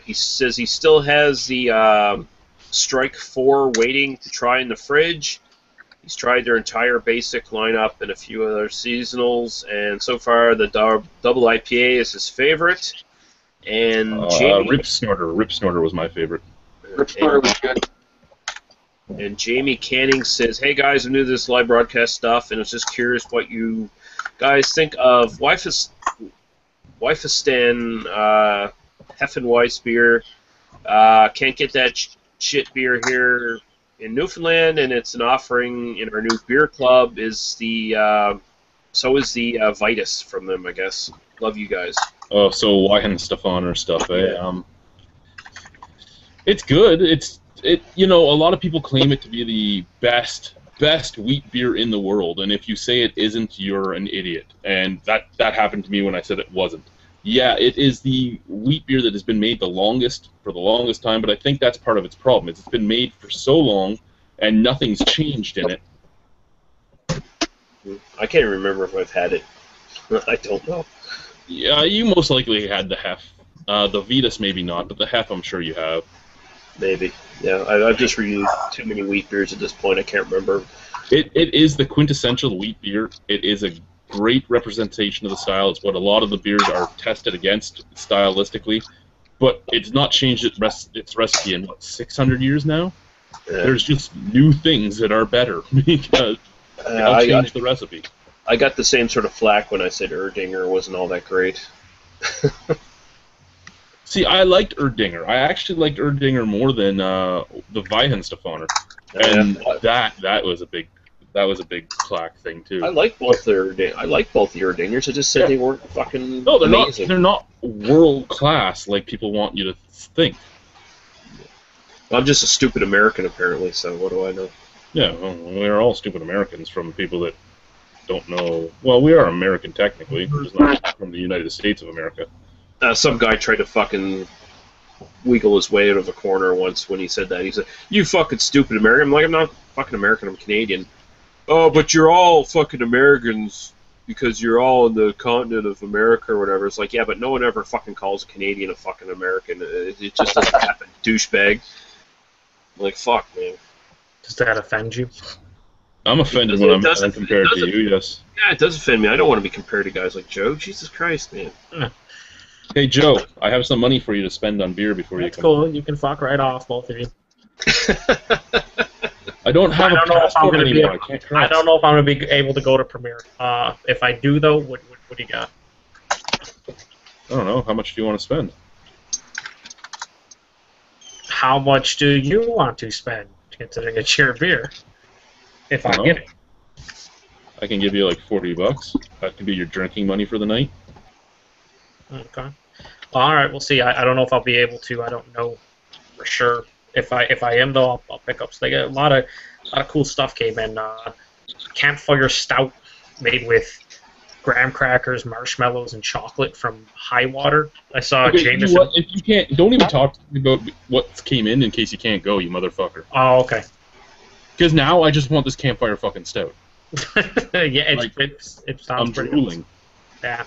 He says he still has the Strike 4 waiting to try in the fridge. He's tried their entire basic lineup and a few other seasonals, and so far the double IPA is his favorite. And Jamie, Rip Snorter was my favorite. Rip Snorter was good. And Jamie Canning says, hey guys, I'm new to this live broadcast stuff, and I was just curious what you guys think of Weifestan Heffenweiss beer. Can't get that shit beer here in Newfoundland, and it's an offering in our new beer club. So is the Vitus from them, I guess. Love you guys. Oh, so Weihenstephaner stuff, eh? Yeah. It's good. A lot of people claim it to be the best wheat beer in the world, and if you say it isn't, you're an idiot. And that happened to me when I said it wasn't. Yeah, it is the wheat beer that has been made for the longest time, but I think that's part of its problem. It's been made for so long, and nothing's changed in it. I can't remember if I've had it. I don't know. Yeah, you most likely had the Heff. The Vitus maybe not, but the Heff I'm sure you have. Maybe. Yeah, I've just reviewed too many wheat beers at this point. I can't remember. It is the quintessential wheat beer. It is a great representation of the style. It's what a lot of the beers are tested against stylistically, but it's not changed its recipe in, 600 years now? Yeah. There's just new things that are better because they'll change the recipe. I got the same sort of flack when I said Erdinger wasn't all that great. See, I liked Erdinger. I actually liked Erdinger more than the Weihenstephaner, and that was a big clack thing too. I like both the Erdingers. I just said they weren't fucking. No, they're amazing. not. They're not world class like people want you to think. I'm just a stupid American apparently. So what do I know? Yeah, well, we're all stupid Americans from people that don't know. Well, we are American technically, just not from the United States of America. Some guy tried to fucking wiggle his way out of a corner once when he said that. He said, "You fucking stupid American." I'm like, I'm not fucking American. I'm Canadian. Oh, but you're all fucking Americans because you're all in the continent of America or whatever. It's like, yeah, but no one ever fucking calls a Canadian a fucking American. It just doesn't happen, douchebag. I'm like, fuck, man. Does that offend you? I'm offended when I'm compared to you, yes. Yeah, it does offend me. I don't want to be compared to guys like Joe. Jesus Christ, man. Yeah. Hey, Joe, I have some money for you to spend on beer before That's you come. Cool. You can fuck right off, both of you. I don't have a passport anymore. I don't know if I'm going to be able to go to Premiere. If I do, though, what do you got? I don't know. How much do you want to spend? How much do you want to spend, considering it's your beer? If I get it. I can give you like $40. That can be your drinking money for the night. Okay. Well, all right, we'll see. I don't know if I'll be able to. I don't know for sure If I am though, I'll pick up. So they get a lot of cool stuff came in. Campfire stout made with graham crackers, marshmallows, and chocolate from High Water. I saw Okay, you know Jameson. what? If you can't, don't even talk to me about what came in case you can't go, you motherfucker. Oh, okay. Because now I just want this campfire fucking stout. Yeah, Like, it sounds I'm pretty drooling. awesome. Yeah.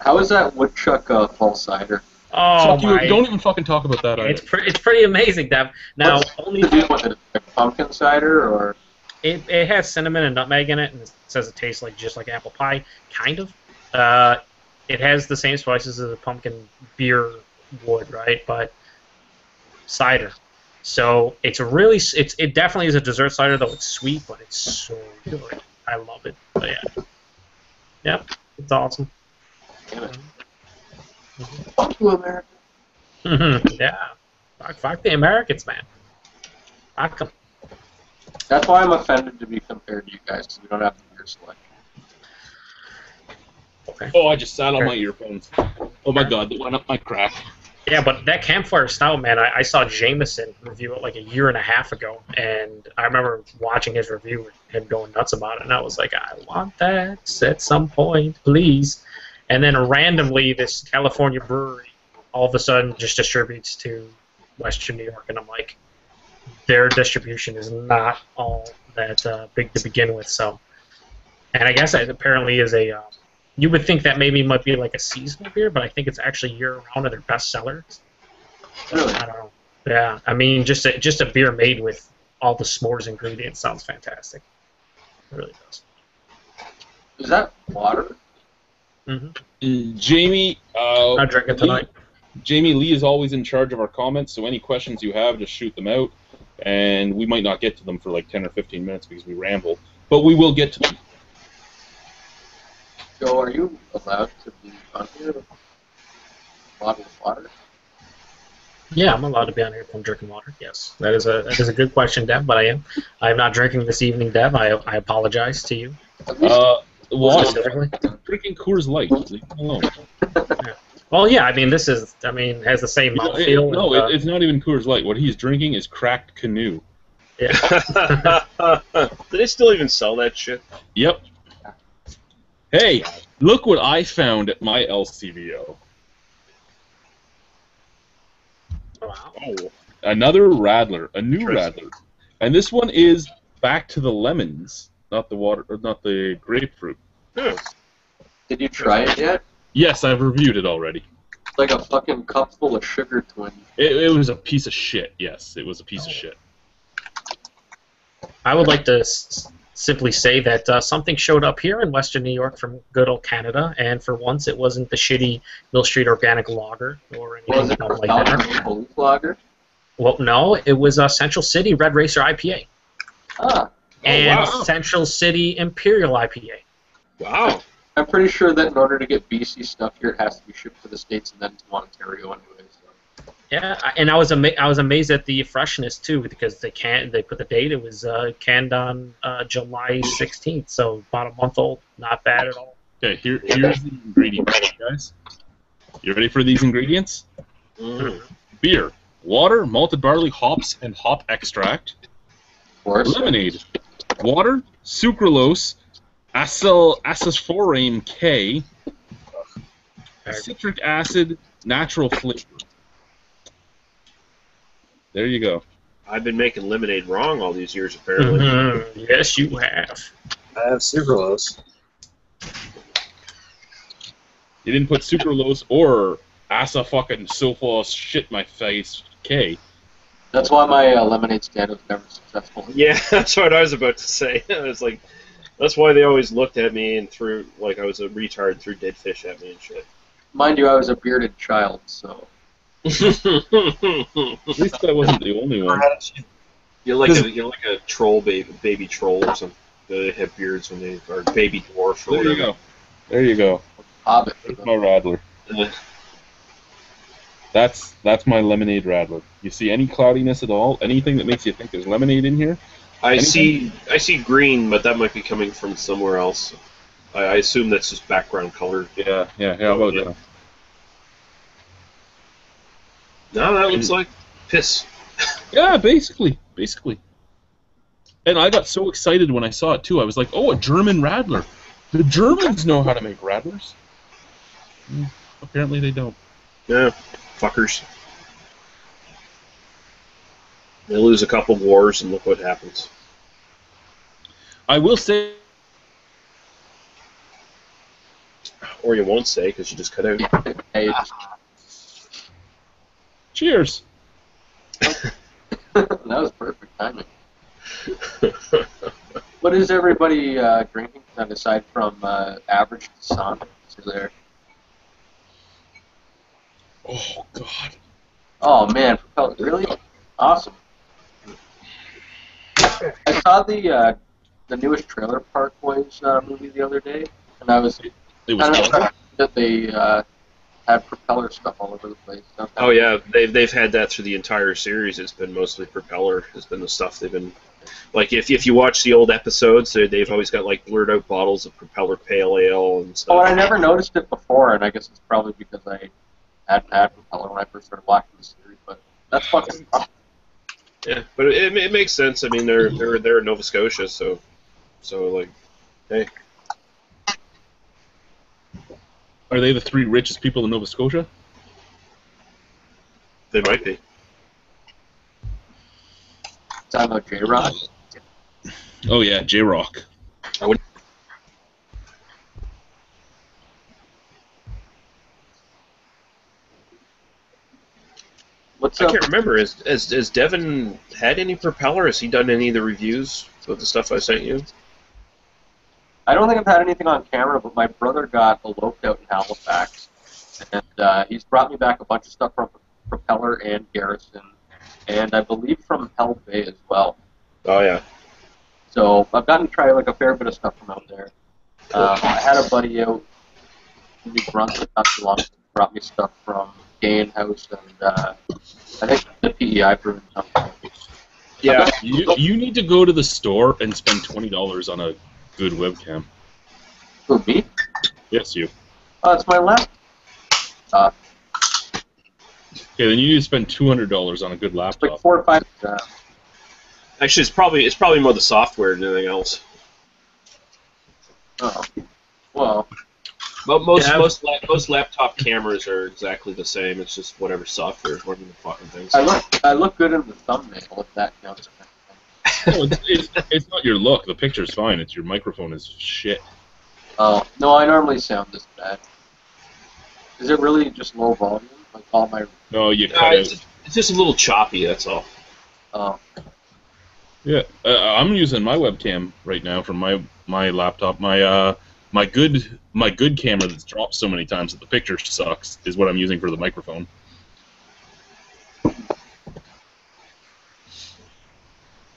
How is that woodchuck fall cider? Oh Fuck my! you! Don't even fucking talk about that It's either. it's pretty amazing, Dev. Now What's only the deal with it? Like pumpkin cider or? it has cinnamon and nutmeg in it, and it says it tastes like just like apple pie, kind of. It has the same spices as a pumpkin beer would, right? But cider. So it's really it definitely is a dessert cider though. It's sweet, but it's so good. I love it. But yeah, yep, it's awesome. Damn it. Fuck you, America. Yeah, fuck the Americans, man. Fuck 'em. That's why I'm offended to be compared to you guys, because we don't have the beer selection. Okay. Oh, I just sat on my earphones. Oh my god, they went up my crack. Yeah, but that campfire stout, man, I saw Jameson review it like a year and a half ago, and I remember watching his review and him going nuts about it, and I was like, I want that at some point, please. And then randomly, this California brewery all of a sudden just distributes to Western New York, and I'm like, their distribution is not all that big to begin with. So, and I guess it apparently is a. You would think that maybe might be like a seasonal beer, but I think it's actually year-round of their best sellers. Really? I don't know. Yeah, I mean, just a beer made with all the s'mores ingredients sounds fantastic. It really does. Is that water? Jamie, Not drinking tonight. Jamie Lee is always in charge of our comments, so any questions you have, just shoot them out. And we might not get to them for like 10 or 15 minutes because we ramble, but we will get to them. Joe, are you allowed to be on here with a bottle of water? Yeah, I'm allowed to be on here if I'm drinking water. Yes, that is a good question, Deb. But I am. I am not drinking this evening, Deb. I apologize to you. At least Water. Specifically. Drinking Coors Light. Leave me alone. Well, yeah. I mean, has the same mouthfeel. No, it's not even Coors Light. What he's drinking is cracked canoe. Yeah. Do they still even sell that shit? Yep. Hey, look what I found at my LCBO. Wow. Oh, another Radler, a new Radler, and this one is back to the lemons, not the water, or not the grapefruit. Did you try it yet? Yes, I've reviewed it already. It's like a fucking cup full of sugar twin. It was a piece of shit. Yes, it was a piece of shit. I would like to simply say that something showed up here in Western New York from good old Canada, and for once it wasn't the shitty Mill Street Organic Lager or Was anything it like that. Maple Lager? Well, no, it was Central City Red Racer IPA Ah, and wow. Central City Imperial IPA. Wow. I'm pretty sure that in order to get BC stuff here, it has to be shipped to the States and then to Ontario anyway. So. Yeah, and I was amazed at the freshness too, because they put the date. It was canned on July 16th, so about a month old. Not bad at all. Okay, here's the ingredients, guys. You ready for these ingredients? Beer, water, malted barley, hops, and hop extract. Of course. Lemonade, water, sucralose, acetylforane K, citric acid, natural flavor. There you go. I've been making lemonade wrong all these years, apparently. Yes, you have. I have sucralose. You didn't put sucralose or fucking sulfose shit my face K. That's why my lemonade stand was never successful. Yeah, that's what I was about to say. I was like, that's why they always looked at me and threw, like I was a retard, threw dead fish at me and shit. Mind you, I was a bearded child, so. At least I wasn't the only one. You're like a troll baby troll or something. They have beards when they are baby dwarf or There you whatever. go. There you go. Hobbit. There's my Radler. That's my lemonade Radler. You see any cloudiness at all? Anything that makes you think there's lemonade in here? I see green, but that might be coming from somewhere else. I assume that's just background color. Yeah. How about that? No, that looks like piss. Yeah, basically. And I got so excited when I saw it too. I was like, "Oh, a German Radler! The Germans know how to make Radlers." Apparently, they don't. Yeah, fuckers. They lose a couple wars, and look what happens. I will say, Or you won't say because you just cut out. Hey, cheers. that was perfect timing. What is everybody drinking aside from average sun? Is there? Oh God. Oh man, really? Awesome. I saw the newest Trailer Park Boys movie the other day, and I was It was kind of awesome. shocked that they had propeller stuff all over the place. Oh yeah, they've had that through the entire series. It's been mostly propeller. Has been the stuff they've been like. If you watch the old episodes, they've always got like blurred out bottles of propeller pale ale and stuff. Oh, and I never noticed it before, and I guess it's probably because I hadn't had propeller when I first started watching the series. But that's fucking awesome. Yeah, but it makes sense. I mean, they're in Nova Scotia, so like, hey, Are they the three richest people in Nova Scotia? they might be. Talking about J-Rock. Oh yeah, J-Rock. What's I up? can't remember. Has Devin had any propeller? Has he done any of the reviews of the stuff I sent you? I don't think I've had anything on camera, but my brother got eloped out in Halifax, and he's brought me back a bunch of stuff from Propeller and Garrison, and I believe from Hell Bay as well. Oh yeah. So I've gotten to try like a fair bit of stuff from out there. I had a buddy out in New Brunswick not too long ago who brought me stuff from Gain House and I think the PEI Brewing Company. Yeah. You need to go to the store and spend $20 on a good webcam. Who, me? Yes, you. It's my left. Okay, then you need to spend $200 on a good It's laptop. like 4 or 5. Actually, it's probably more the software than anything else. Oh, well. But most Yeah. most laptop cameras are exactly the same. It's just whatever software is running the fucking things. I look good in the thumbnail if that counts. No, it's not your look. The picture's fine. It's your microphone is shit. Oh, no, I normally sound this bad. Is it really just low volume? Like all my... No, you No, cut out. it's just a little choppy. That's all. Oh, Yeah, I'm using my webcam right now from my laptop. My good camera that's dropped so many times that the picture sucks is what I'm using for the microphone.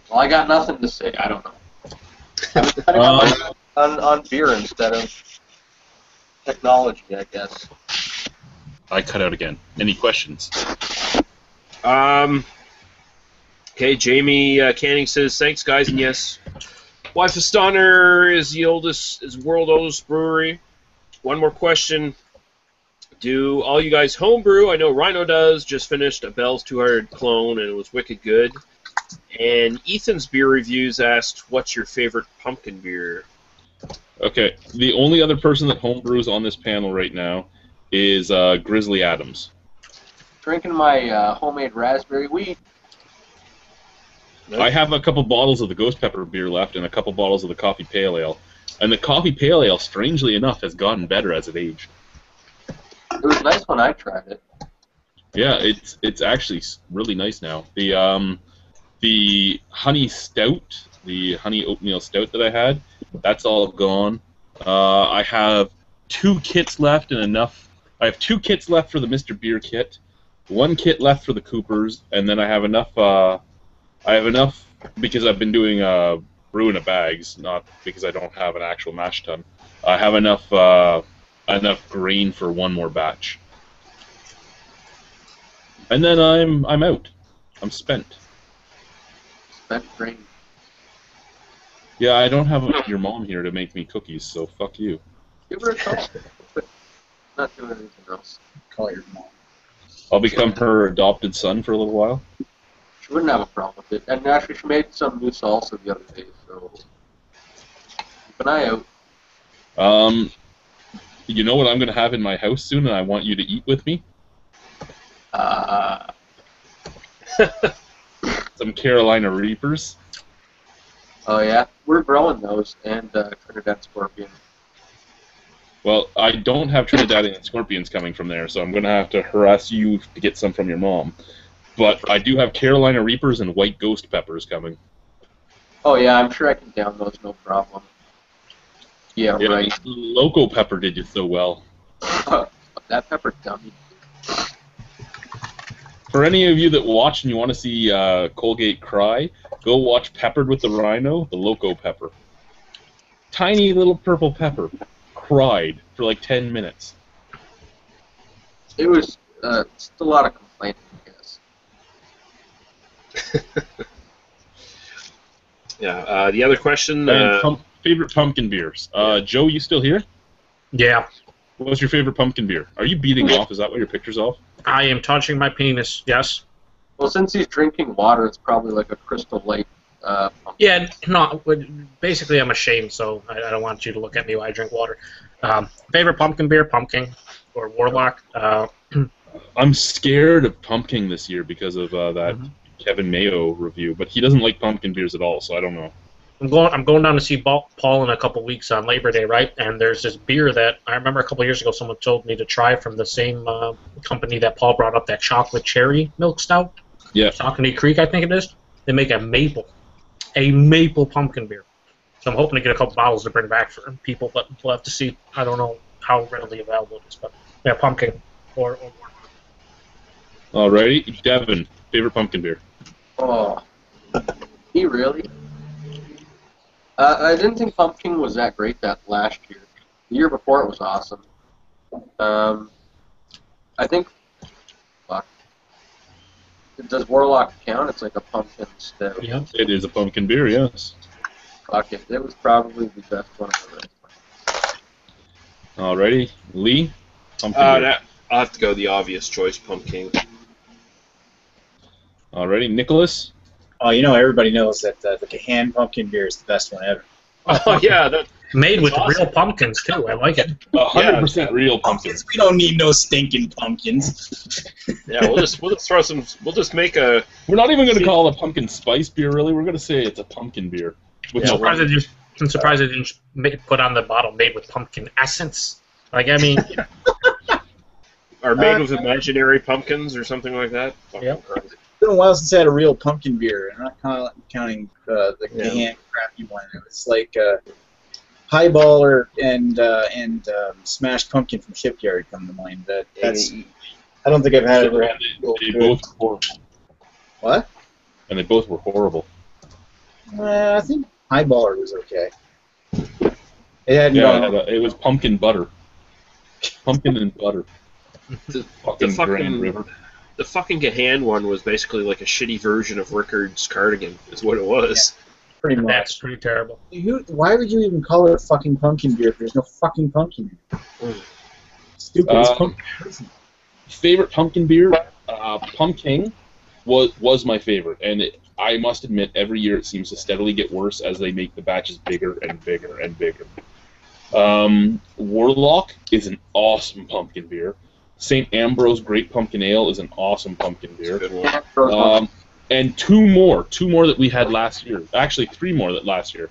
well, I got nothing to say. I don't know. I was cutting on beer instead of technology, I guess. I cut out again. Any questions? Okay, Jamie Canning says, thanks, guys, and yes, Wife of Stunner is world oldest brewery. One more question. Do all you guys homebrew? I know Rhino does. Just finished a Bell's 200 clone, and it was wicked good. And Ethan's Beer Reviews asked, what's your favorite pumpkin beer? Okay, the only other person that homebrews on this panel right now is Grizzly Adams. Drinking my homemade raspberry wheat. I have a couple bottles of the Ghost Pepper beer left and a couple bottles of the Coffee Pale Ale. And the Coffee Pale Ale, strangely enough, has gotten better as it aged. It was nice when I tried it. Yeah, it's actually really nice now. The honey stout, the honey oatmeal stout that I had, that's all gone. I have 2 kits left and enough. I have 2 kits left for the Mr. Beer kit, 1 kit left for the Coopers, and then I have enough. I have enough because I've been doing brew in a bags, not because I don't have an actual mash tun. I have enough grain for 1 more batch, and then I'm out. I'm spent. Spent grain. Yeah, I don't have your mom here to make me cookies, so fuck you. Give her a call. Not doing anything else. Call your mom. I'll become her adopted son for a little while. She wouldn't have a problem with it. And actually, she made some new salsa the other day, so keep an eye out. You know what I'm going to have in my house soon, and I want you to eat with me? Some Carolina Reapers. Oh yeah, we're growing those, and Trinidad Scorpion. Well, I don't have Trinidadian Scorpions coming from there, so I'm going to have to harass you to get some from your mom. But I do have Carolina Reapers and white ghost peppers coming. Oh yeah, I'm sure I can down those, no problem. Yeah, right. Loco pepper did you so well. That pepper dummy. For any of you that watch and you want to see Colgate cry, go watch Peppered with the Rhino, the Loco pepper. Tiny little purple pepper cried for like 10 minutes. It was just a lot of complaining, I guess. Yeah. The other question. Favorite pumpkin beers. Joe, you still here? Yeah. What's your favorite pumpkin beer? Are you beating off? Is that what your picture's off? I am touching my penis, yes. Well, since he's drinking water, it's probably like a Crystal Light pumpkin. Yeah, no, basically I'm ashamed, so I don't want you to look at me while I drink water. Favorite pumpkin beer, Pumpkin, or Warlock. I'm scared of pumpkin this year because of that Kevin Mayo review, but he doesn't like pumpkin beers at all, so I don't know. I'm going down to see Paul in a couple weeks on Labor Day, right? And there's this beer that I remember a couple years ago someone told me to try from the same company that Paul brought up, that chocolate cherry milk stout. Yeah. Saucony Creek, I think it is. They make a maple pumpkin beer. So I'm hoping to get a couple bottles to bring back for people, but we'll have to see. I don't know how readily available it is, but yeah, pumpkin or more. Alrighty, Devin, favorite pumpkin beer. Oh, he really? I didn't think pumpkin was that great that last year. The year before it was awesome. I think. Fuck. Does Warlock count? It's like a pumpkin stout. Yeah. It is a pumpkin beer, yes. Fuck it. It was probably the best one I've ever had. Alrighty, Lee, pumpkin beer. I'll have to go the obvious choice, Pumpkin. Alrighty, Nicholas. Oh, everybody knows that the Cahan pumpkin beer is the best one ever. Oh yeah, Made with awesome. real pumpkins too. I like it. 100% real pumpkins. We don't need no stinking pumpkins. Yeah, we'll just throw some. We'll just make a. We're not even going to call it a pumpkin spice beer, really. We're going to say it's a pumpkin beer. I'm surprised they didn't put on the bottle made with pumpkin essence. Like, I mean, Or made with imaginary pumpkins or something like that. Yep. Crazy. It's been a while since I had a real pumpkin beer. I'm not counting the Cahan crappy one. It was like Highballer and Smashed Pumpkin from Shipyard come to mind. That's I don't think I've had ever had. They both were horrible. What? And they both were horrible. I think Highballer was okay. It hadn't gone. It was pumpkin butter. Pumpkin and butter. The Grand fucking River. the fucking Gahan one was basically like a shitty version of Rickard's cardigan. Is what it was. Pretty much. that's pretty terrible. Why would you even call it a fucking pumpkin beer if there's no fucking pumpkin beer? Stupid. It's pumpkin. Favorite pumpkin beer? Pumpkin was my favorite, and I must admit, every year it seems to steadily get worse as they make the batches bigger and bigger and bigger. Warlock is an awesome pumpkin beer. St. Ambrose Great Pumpkin Ale is an awesome pumpkin beer. Good one. And two more that we had last year. Actually, three more that last year.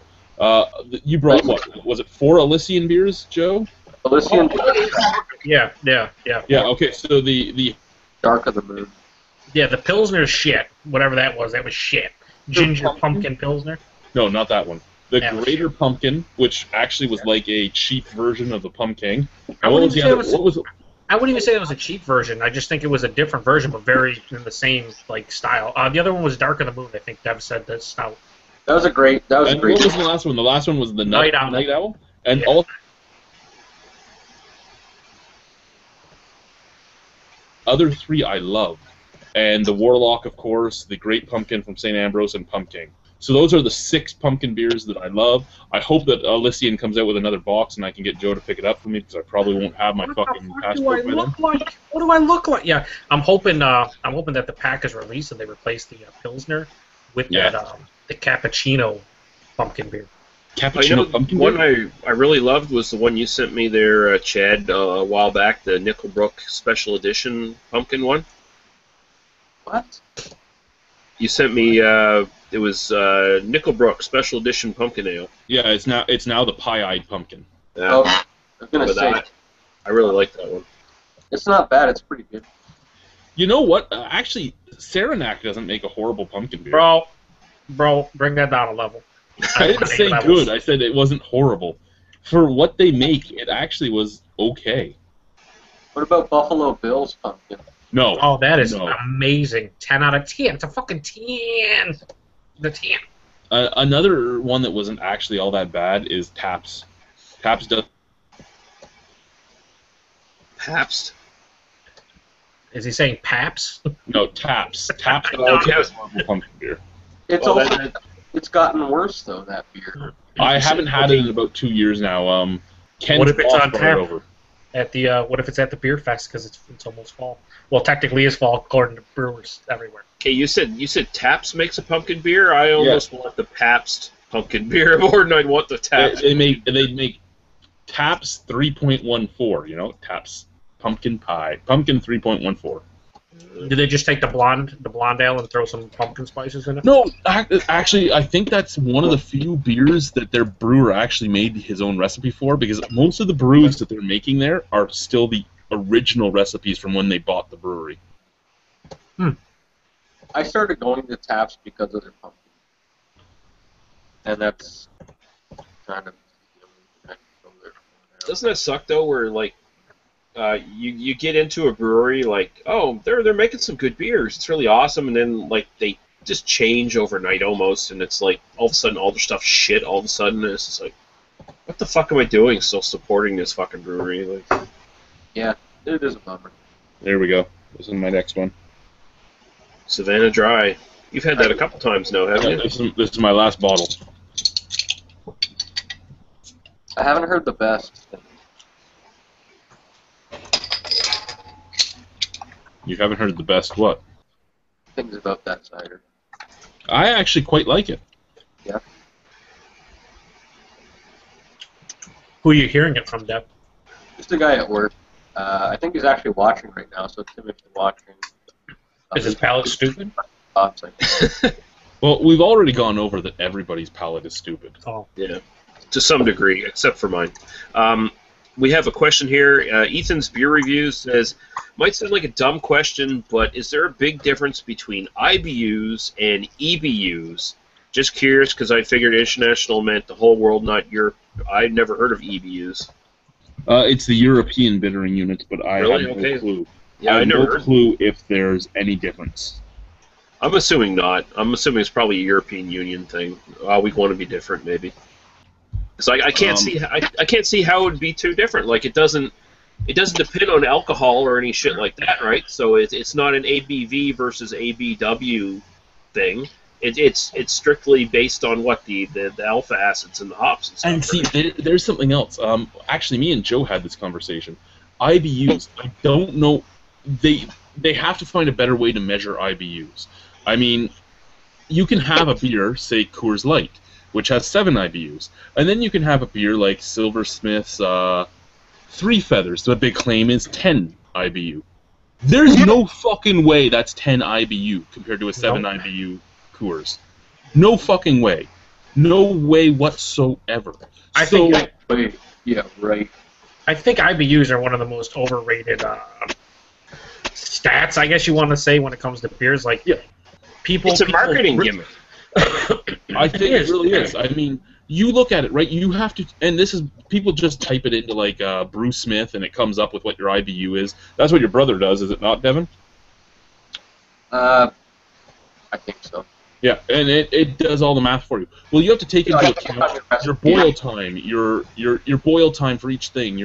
You brought what? Was it 4 Elysian beers, Joe? Elysian Yeah. Yeah. Okay. So the Dark of the Moon. Yeah, the Pilsner shit. Whatever that was shit. Ginger pumpkin Pilsner. No, not that one. The That was Greater Pumpkin, which actually was like a cheap version of the Pumpkin. I What wouldn't was the even say other? it was- What was it? I wouldn't even say it was a cheap version. I just think it was a different version, but very in the same like style. The other one was Dark of the Moon. I think Dev said the stout. That was a great. And what was the last one? The last one was the Night Night Owl. Owl. And Yeah. all other three I love. And the Warlock, of course, the Great Pumpkin from St. Ambrose, and Pumpkin. So those are the 6 pumpkin beers that I love. I hope that Elysian comes out with another box and I can get Joe to pick it up for me because I probably won't have my What fucking the fuck do I passport by then. look like? What do I look like? Yeah, I'm hoping that the pack is released and they replace the Pilsner with Yeah. that the cappuccino pumpkin beer. I Cappuccino know pumpkin one beer? I really loved was the one you sent me there, Chad, a while back, the Nickelbrook Special Edition pumpkin one. What? You sent me, it was Nickelbrook Special Edition Pumpkin Ale. Yeah, it's now the pie-eyed pumpkin. Yeah, Oh, I was gonna but say I really like that one. it's not bad. It's pretty good. You know what? Actually, Saranac doesn't make a horrible pumpkin beer. Bro, bring that down a level. I didn't say good. I said it wasn't horrible. For what they make, it actually was okay. What about Buffalo Bill's pumpkin? No. Oh, that is No. amazing. 10 out of 10. It's a fucking 10. The 10. Another one that wasn't actually all that bad is Taps. Taps does. Pabst? Is he saying Paps? No, Taps. Taps does Okay. a horrible pumpkin beer. It's Well, also it's gotten worse though, that beer. I haven't had it in about 2 years now. Ken's What if it's boss on brought tap? it over. At the what if it's at the beer fest because it's almost fall? Well, technically it's fall according to brewers everywhere. Okay, you said Taps makes a pumpkin beer? I almost want the Pabst pumpkin beer more than I'd want the Taps. They make Taps 3.14. You know, Taps pumpkin 3.14. Do they just take the blonde ale and throw some pumpkin spices in it? No, actually, I think that's one of the few beers that their brewer actually made his own recipe for, because most of the brews that they're making there are still the original recipes from when they bought the brewery. I started going to Taps because of their pumpkin, and that's kind of Doesn't that suck though? Where like you get into a brewery like, oh, they're making some good beers. It's really awesome, and then like they just change overnight almost, and it's like all of a sudden all their stuff shit. All of a sudden, and it's just like, what the fuck am I doing? Still supporting this fucking brewery? Like, Yeah, it is a bummer. There we go. This is my next one. Savannah Dry. You've had that a couple times now, haven't Yeah, you? this is my last bottle. I haven't heard the best. You haven't heard the best what? Things about that cider. I actually quite like it. Yeah. Who are you hearing it from, Deb? Just a guy at work. I think he's actually watching right now, so Tim, if you're watching. Is his palate stupid? Thoughts, like, Well, we've already gone over that everybody's palate is stupid. Oh, Yeah, to some degree, except for mine. We have a question here. Ethan's beer review says, might sound like a dumb question, but is there a big difference between IBUs and EBUs? Just curious, because I figured international meant the whole world, not Europe. I'd never heard of EBUs. It's the European bittering units, but I Really? have Okay. no clue. Yeah, I I have never no heard. clue if there's any difference. I'm assuming not. I'm assuming it's probably a European Union thing. We want to be different, maybe. So I can't see. I can't see how it would be too different. Like it doesn't depend on alcohol or any shit like that, right? So it's not an ABV versus ABW thing. It's strictly based on what the alpha acids and the hops and stuff. And see, right? there's something else. Actually, me and Joe had this conversation. IBUs, I don't know. They have to find a better way to measure IBUs. I mean, you can have a beer, say Coors Light, which has 7 IBUs, and then you can have a beer like Silversmith's Three Feathers. The big claim is 10 IBU. There's no fucking way that's 10 IBU compared to a 7 Nope. IBU Coors. No fucking way. No way whatsoever. I So- think wait, yeah, right. I think IBUs are one of the most overrated stats, I guess you want to say, when it comes to beers. Like, Yeah. It's a marketing gimmick. I think it really is. I mean, you look at it, right? You have to, and this is, people just type it into like Brew Smith, and it comes up with what your IBU is. That's what your brother does, is it not, Devin? I think so. Yeah, and it does all the math for you. Well, you have to take into Yeah, account yeah. your boil time, your boil time for each thing,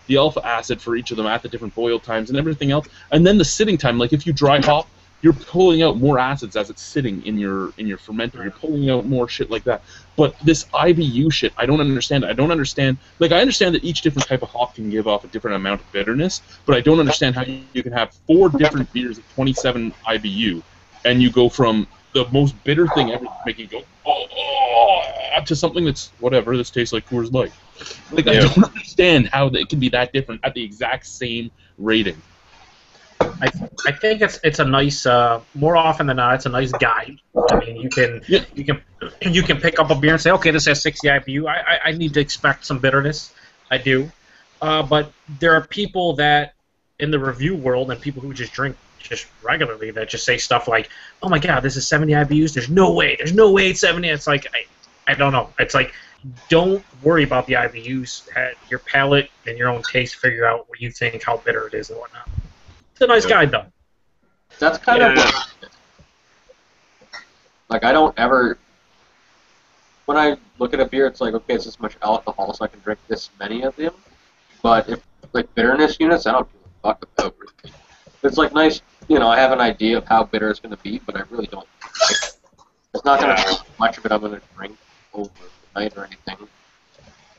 the alpha acid for each of them at the different boil times, and everything else, and then the sitting time. Like if you dry hop, you're pulling out more acids as it's sitting in your fermenter. You're pulling out more shit like that. But this IBU shit, I don't understand. I understand that each different type of hop can give off a different amount of bitterness, but I don't understand how you can have 4 different beers of 27 IBU, and you go from the most bitter thing ever, making you go to something that's whatever. This tastes like Coors Light. Like, I don't understand how it can be that different at the exact same rating. I think it's a nice, more often than not, it's a nice guide. I mean, you can pick up a beer and say, okay, this has 60 IBU. I need to expect some bitterness. I do, but there are people that in the review world and people who just drink just regularly that just say stuff like, oh my god, this is 70 IBUs. There's no way it's 70. It's like I don't know. It's like, don't worry about the IBUs. Your palate and your own taste figure out what you think, how bitter it is and whatnot. It's a nice guide, though. That's kind of like, I don't ever, when I look at a beer, it's like, okay, it's this much alcohol, so I can drink this many of them. But if, like, bitterness units, I don't give a fuck about really. It's like nice, I have an idea of how bitter it's going to be, but I really don't. It's not going to be much of it I'm going to drink over the night or anything.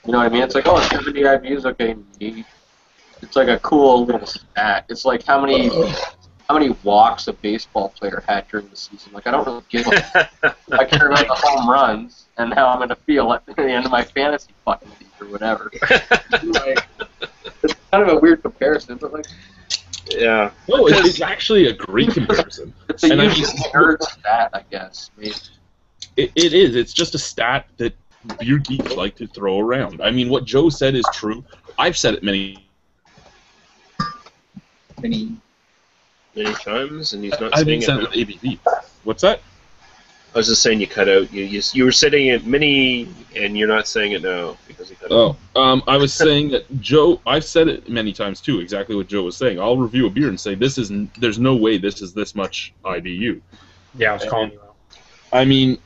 You know what I mean? It's like, oh, 70 IBUs, okay, neat. It's like a cool little stat. It's like how many walks a baseball player had during the season. Like, I don't really give a I care about the home runs and how I'm going to feel at the end of my fantasy fucking league or whatever. Like, it's kind of a weird comparison, but like, yeah. No, it's actually a great comparison. It's a nerd stat, I guess. Maybe. It is. It's just a stat that beer geeks like to throw around. I mean, what Joe said is true. I've said it many times, and he's not I've saying been said it. with ABV. What's that? I was just saying you cut out. You were saying it many, and you're not saying it now because he cut out. I was saying that Joe. I've said it many times too. Exactly what Joe was saying. I'll review a beer and say there's no way this is this much IBU. Yeah, I was calling you out. I mean,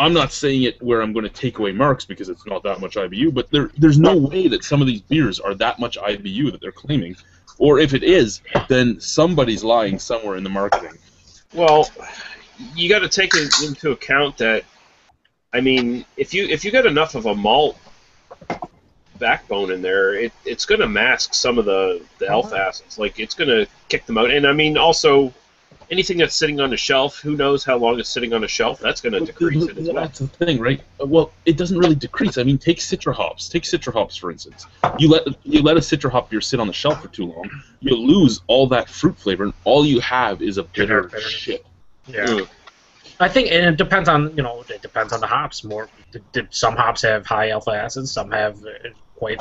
I'm not saying it where I'm going to take away marks because it's not that much IBU, but there's no way that some of these beers are that much IBU that they're claiming. Or if it is, then somebody's lying somewhere in the marketing. Well, you got to take into account that, I mean, if you got enough of a malt backbone in there, it's going to mask some of the alpha acids. Like, it's going to kick them out. And I mean, also, anything that's sitting on the shelf, who knows how long it's sitting on the shelf? That's going to decrease it as well. That's the thing, right? Well, it doesn't really decrease. I mean, take Citra hops. Take Citra hops, for instance. You let a Citra hop beer sit on the shelf for too long, you lose all that fruit flavor, and all you have is a bitter shit. Yeah. I think, and it depends on the hops more. Some hops have high alpha acids, some have quite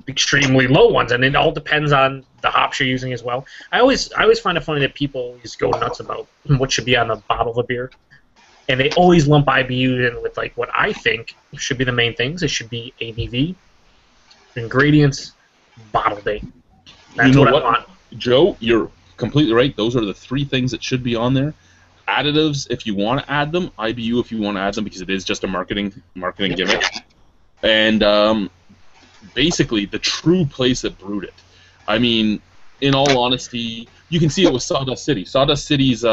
extremely low ones, and it all depends on the hops you're using as well. I always find it funny that people just go nuts about what should be on the bottle of a beer, and they always lump IBU in with like what I think should be the main things. It should be ABV, ingredients, bottle date. That's what I want. Joe, you're completely right. Those are the 3 things that should be on there. Additives, if you want to add them. IBU, if you want to add them, because it is just a marketing gimmick. And basically the true place that brewed it. I mean, in all honesty, you can see it with Sawdust City. Sawdust City's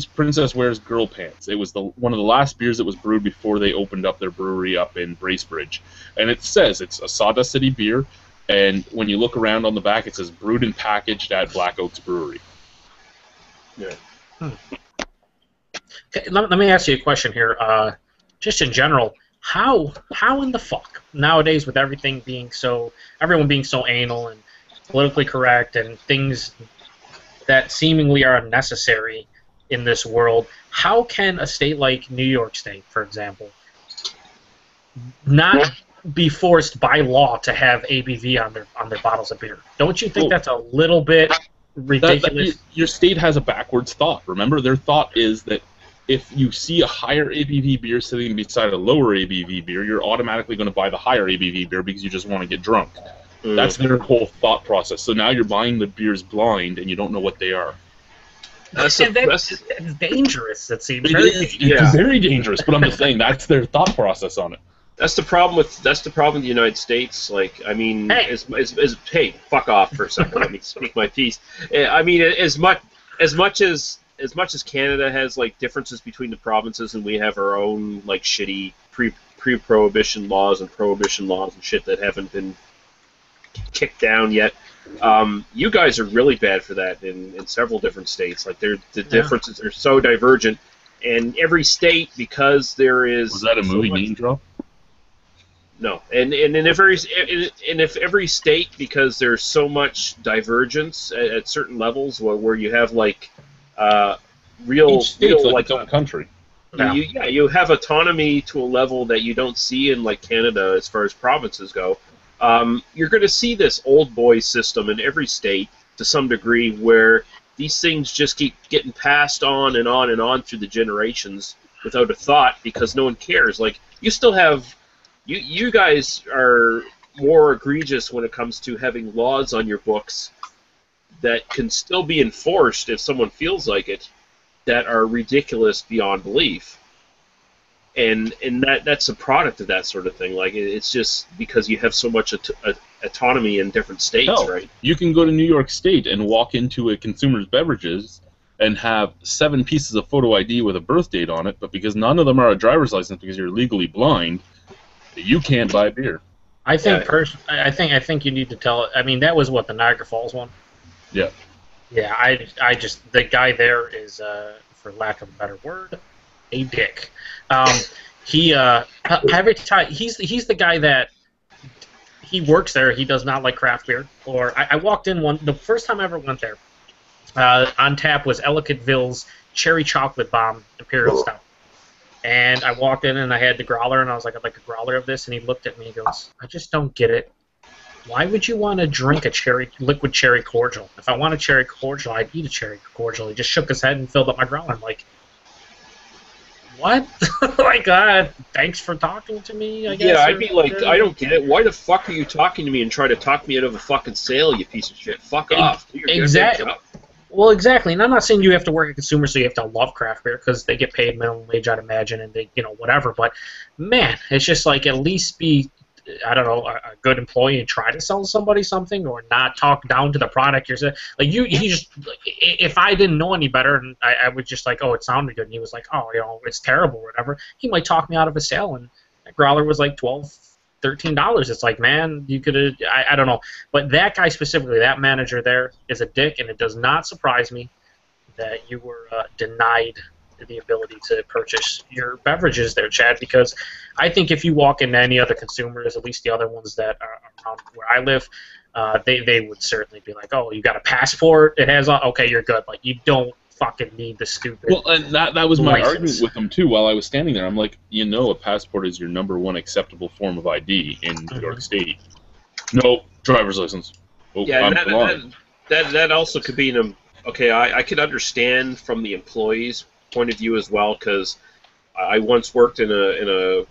Princess Wears Girl Pants. It was one of the last beers that was brewed before they opened up their brewery up in Bracebridge. And it says it's a Sawdust City beer, and when you look around on the back, it says brewed and packaged at Black Oaks Brewery. Yeah. Okay, let me ask you a question here. Just in general, how in the fuck nowadays with everyone being so anal and politically correct and things that seemingly are unnecessary in this world, how can a state like New York State, for example, not be forced by law to have ABV on their bottles of beer? Don't you think that's a little bit ridiculous? Your state has a backwards thought. Remember, their thought is that if you see a higher ABV beer sitting beside a lower ABV beer, you're automatically going to buy the higher ABV beer because you just want to get drunk. That's their whole thought process. So now you're buying the beers blind and you don't know what they are. That's dangerous, it seems. It's very dangerous, but I'm just saying that's their thought process on it. That's the problem with the United States. Like, I mean, hey, fuck off for a second. Let me speak my piece. I mean, as much as as much as Canada has like differences between the provinces, and we have our own like shitty pre-prohibition laws and prohibition laws and shit that haven't been kicked down yet. You guys are really bad for that in several different states. Like the differences are so divergent, and every state, because there is Was that a movie name drop? No, and if every state, because there's so much divergence at certain levels where you have like real Each state's like like its own country. you have autonomy to a level that you don't see in like Canada as far as provinces go. You're going to see this old boy system in every state to some degree, where these things just keep getting passed on and on and on through the generations without a thought, because no one cares. Like, you still have... You guys are more egregious when it comes to having laws on your books that can still be enforced if someone feels like it, that are ridiculous beyond belief. And that's a product of that sort of thing. Like, it's just because you have so much autonomy in different states, right? You can go to New York State and walk into a consumer's beverages and have 7 pieces of photo ID with a birth date on it, but because none of them are a driver's license because you're legally blind, you can't buy beer. I think I think you need to tell. I mean, that was what, the Niagara Falls one. Yeah. Yeah, I just, the guy there is, for lack of a better word, a dick. He every time he's the guy that he works there. He does not like craft beer. Or I walked in the first time I ever went there. On tap was Ellicottville's Cherry Chocolate Bomb Imperial Stout. And I walked in and I had the growler, and I was like, I'd like a growler of this. And he looked at me and goes, I just don't get it. Why would you want to drink a liquid cherry cordial? If I want a cherry cordial, I'd eat a cherry cordial. He just shook his head and filled up my growler. I'm like, what? Like, thanks for talking to me, I guess. Yeah, I'd be like, I don't get it. Why the fuck are you talking to me and try to talk me out of a fucking sale, you piece of shit? Fuck off. Exactly. Well, exactly, and I'm not saying you have to work a consumer, so you have to love craft beer, because they get paid minimum wage, I'd imagine, and they, whatever. But man, it's just like, at least be, I don't know, a good employee and try to sell somebody something, or not talk down to the product you're saying. Like, he just, if I didn't know any better, and I would just like, oh, it sounded good, and he was like, oh, it's terrible, or whatever. He might talk me out of a sale, and that growler was like $13. It's like, man, you could have, I don't know. But that guy specifically, that manager there, is a dick, and it does not surprise me that you were denied the ability to purchase your beverages there, Chad, because I think if you walk into any other consumers, at least the other ones that are around where I live, they would certainly be like, oh, you got a passport? It has, okay, you're good. Like, you don't fucking need the stupid. Well, and that was my license. argument with them too. While I was standing there, I'm like, a passport is your #1 acceptable form of ID in New York State. No, driver's license. Oh, yeah, I'm that also could be okay. I could understand from the employee's point of view as well, because I once worked in a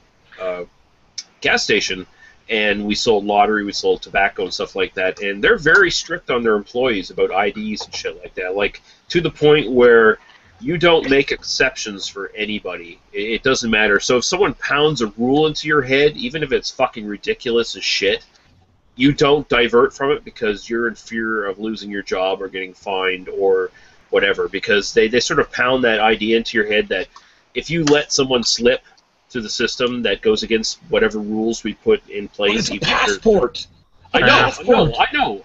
gas station, and we sold lottery, we sold tobacco and stuff like that, and they're very strict on their employees about IDs and shit like that, like, to the point where you don't make exceptions for anybody. It doesn't matter. So if someone pounds a rule into your head, even if it's fucking ridiculous as shit, you don't divert from it because you're in fear of losing your job or getting fined or whatever, because they sort of pound that idea into your head that if you let someone slip through the system that goes against whatever rules we put in place. It's a passport. I know.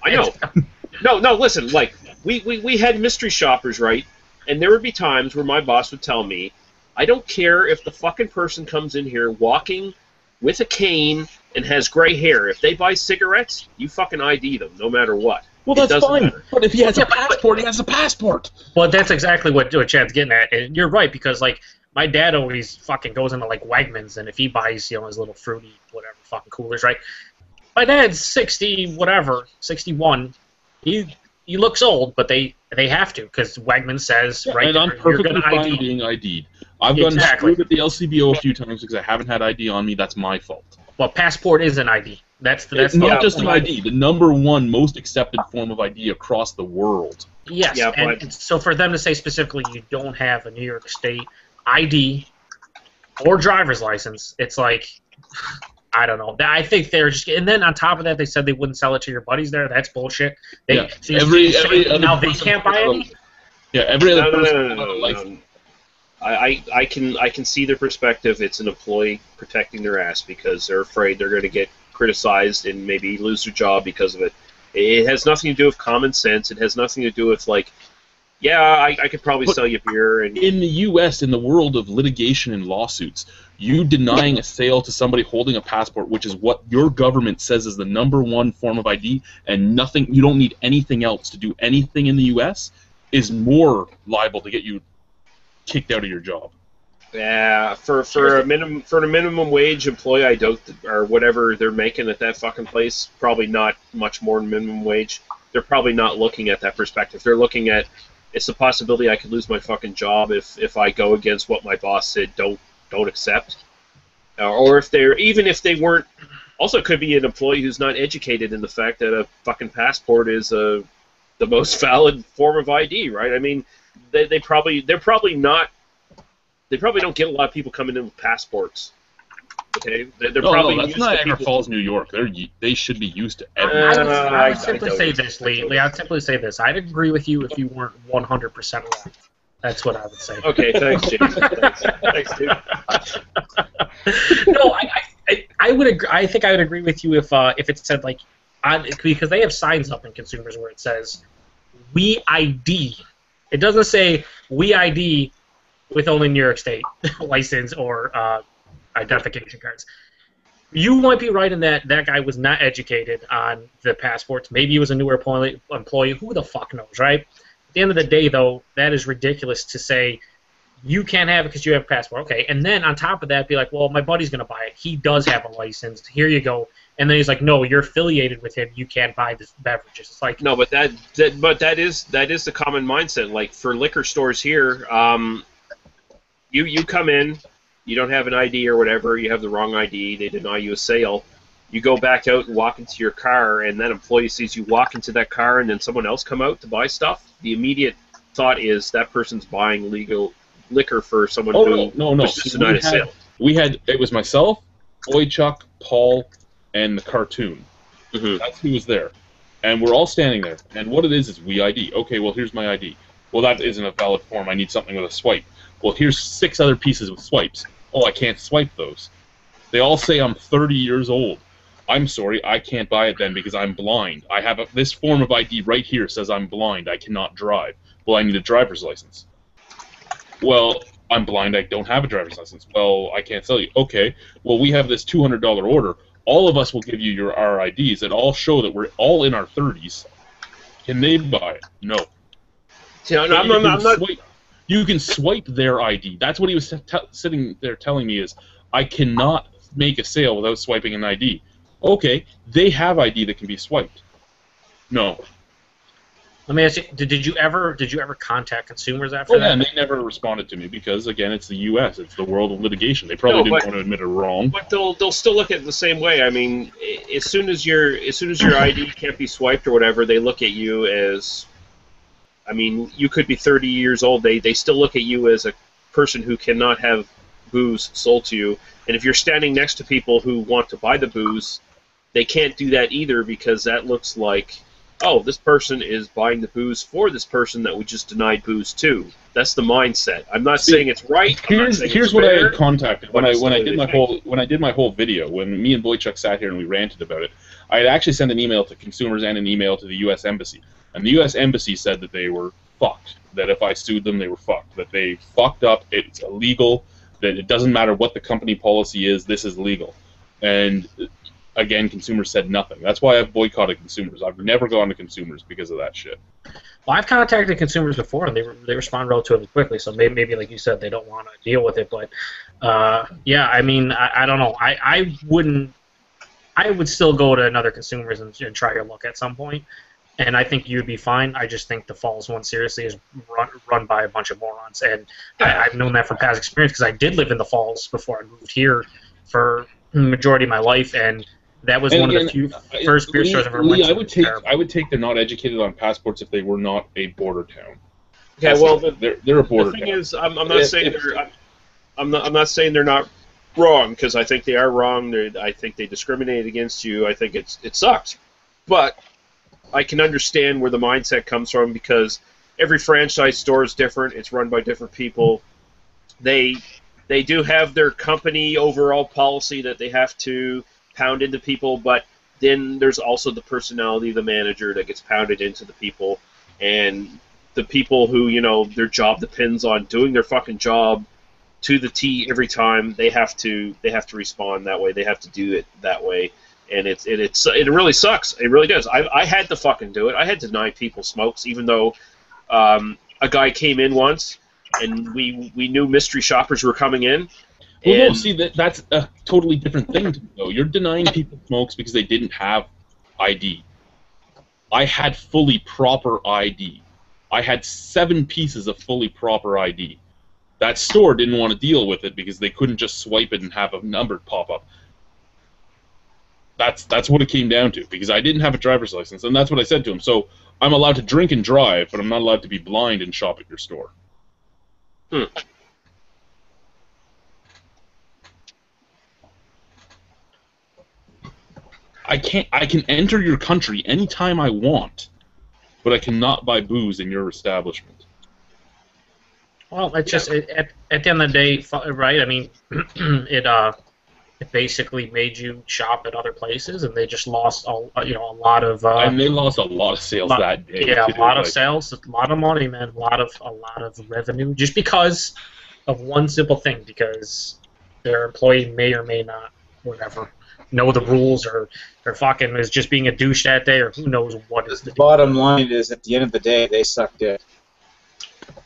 No, listen, like, we had mystery shoppers, right? And there would be times where my boss would tell me, I don't care if the fucking person comes in here walking with a cane and has gray hair. If they buy cigarettes, you fucking ID them, no matter what. Well, that's fine. Matter. But if he has a passport, he has a passport. Well, that's exactly what Chad's getting at. And you're right, because, like, my dad always fucking goes into, like, Wegmans, and if he buys, his little fruity, whatever, fucking coolers, right? My dad's 61. He looks old, but they have to, because Wegman says, right, and I'm perfectly fine being ID'd. I've gotten screwed at the LCBO a few times because I haven't had ID on me. That's my fault. Well, passport is an ID. That's not just an ID. The #1 most accepted form of ID across the world. Yes, yeah, and so for them to say specifically you don't have a New York State ID or driver's license, it's like, I don't know. I think they're just, and then on top of that, they said they wouldn't sell it to your buddies there. That's bullshit. Now they can't buy any. Yeah, every other No, no, person no, will no, have a no, life. no. I can see their perspective. It's an employee protecting their ass because they're afraid they're going to get criticized and maybe lose their job because of it. It has nothing to do with common sense. It has nothing to do with like, yeah, I could probably But sell you beer and in the U.S., in the world of litigation and lawsuits, you denying a sale to somebody holding a passport, which is what your government says is the #1 form of ID, and nothing, you don't need anything else to do anything in the U.S., is more liable to get you kicked out of your job. yeah, for a minimum wage employee, I doubt or whatever they're making at that fucking place, probably not much more than minimum wage. They're probably not looking at that perspective. They're looking at it's a possibility I could lose my fucking job if I go against what my boss said don't accept, or if they're even if they weren't. Also, it could be an employee who's not educated in the fact that a fucking passport is the most valid form of ID, right? I mean, they're probably not. They probably don't get a lot of people coming in with passports. Okay, they're No, probably that's used not to Niagara people. Falls, New York. They should be used to I everything. would, I I would simply doubt say it. this, I Lee. doubt Lee, it. I'd simply say this. I'd agree with you if you weren't 100% wrong. That's what I would say. Okay, thanks, James. Thanks, dude. No, I would agree. I think I would agree with you if it said like, because they have signs up in consumers where it says, "We ID." It doesn't say "We ID" with only New York State license or identification cards. You might be right in that guy was not educated on the passports. Maybe he was a newer employee. Who the fuck knows, right? At the end of the day, though, that is ridiculous to say you can't have it because you have a passport. Okay, and then on top of that, be like, well, my buddy's going to buy it. He does have a license. Here you go. And then he's like, no, you're affiliated with him. You can't buy this beverages. It's like, No, but that is the common mindset. Like for liquor stores here, you come in, you don't have an ID or whatever, you have the wrong ID, they deny you a sale. You go back out and walk into your car, and that employee sees you walk into that car, and then someone else come out to buy stuff. The immediate thought is that person's buying legal liquor for someone who No. was just denied a sale. It was myself, Boychuk, Paul, and the cartoon. Mm-hmm. That's who was there. And we're all standing there. And what it is we ID. Okay, well, here's my ID. Well, that isn't a valid form. I need something with a swipe. Well, here's 6 other pieces with swipes. Oh, I can't swipe those. They all say I'm 30 years old. I'm sorry, I can't buy it then because I'm blind. I have this form of ID right here says I'm blind. I cannot drive. Well, I need a driver's license. Well, I'm blind. I don't have a driver's license. Well, I can't sell you. Okay. Well, we have this $200 order. All of us will give you our IDs that all show that we're all in our 30s. Can they buy it? No. You can swipe their ID. That's what he was sitting there telling me is, I cannot make a sale without swiping an ID. Okay, they have ID that can be swiped. No. let me ask you: Did you ever contact consumers after Oh that? yeah, and they never responded to me because again, it's the U.S. It's the world of litigation. They probably didn't want to admit it wrong. But they'll still look at it the same way. I mean, as soon as your ID can't be swiped or whatever, they look at you as. I mean, you could be 30 years old. They still look at you as a person who cannot have booze sold to you. And if you're standing next to people who want to buy the booze, they can't do that either because that looks like, oh, this person is buying the booze for this person that we just denied booze to. That's the mindset. I'm not saying it's right. Here's what I had contacted when I did my whole video. When me and Boychuk sat here and we ranted about it, I had actually sent an email to consumers and an email to the U.S. Embassy. And the U.S. Embassy said that they were fucked. That if I sued them, they were fucked. That they fucked up. It's illegal. That it doesn't matter what the company policy is. This is legal. And again, consumers said nothing. That's why I've boycotted consumers. I've never gone to consumers because of that shit. Well, I've contacted consumers before, and they respond relatively quickly. So maybe like you said, they don't want to deal with it. But yeah, I mean, I don't know. I wouldn't. I would still go to another consumers and try your luck at some point. And I think you'd be fine. I just think the Falls one seriously is run by a bunch of morons, and I've known that from past experience because I did live in the Falls before I moved here for the majority of my life, and that was one of the few first beer stores I've ever went to. I would take the not educated on passports if they were not a border town. Okay, well, they're a border town. The thing town. is, I'm not saying they're not wrong because I think they are wrong. I think they discriminate against you. I think it sucks, but I can understand where the mindset comes from because every franchise store is different. It's run by different people. They do have their company overall policy that they have to pound into people, but then there's also the personality of the manager that gets pounded into the people, and the people who, their job depends on doing their fucking job to the T every time. They have to respond that way. They have to do it that way, and it really sucks. It really does. I had to fucking do it. I had to deny people smokes, even though a guy came in once, and we knew mystery shoppers were coming in. Well, no, see, that's a totally different thing to me, though. You're denying people smokes because they didn't have ID. I had fully proper ID. I had 7 pieces of fully proper ID. That store didn't want to deal with it because they couldn't just swipe it and have a number pop up. That's what it came down to, because I didn't have a driver's license, and that's what I said to him. So I'm allowed to drink and drive, but I'm not allowed to be blind and shop at your store. I can enter your country anytime I want, but I cannot buy booze in your establishment. Well, it's just at the end of the day, right? I mean, it basically made you shop at other places, and they just lost a lot of. And they lost a lot of sales that day. Yeah, a lot of sales, a lot of money, man, a lot of revenue, just because of one simple thing, because their employee may or may not, whatever, know the rules, or fucking is just being a douche that day, or who knows what is the bottom line is, at the end of the day, they suck dick.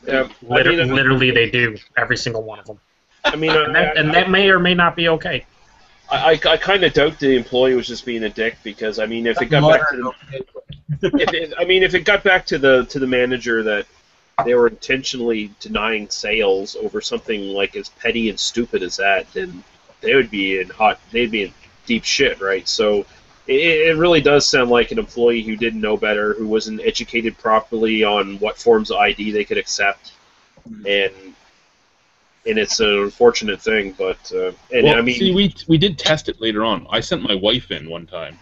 Yeah, literally, they do, every single one of them. I mean, and that may or may not be okay. I kind of doubt the employee was just being a dick, because I mean, if it got back to if it got back to the manager that they were intentionally denying sales over something like as petty and stupid as that, then they'd be in deep shit, right? So it really does sound like an employee who didn't know better, who wasn't educated properly on what forms of ID they could accept, and it's an unfortunate thing. But I mean, see, we did test it later on. I sent my wife in one time,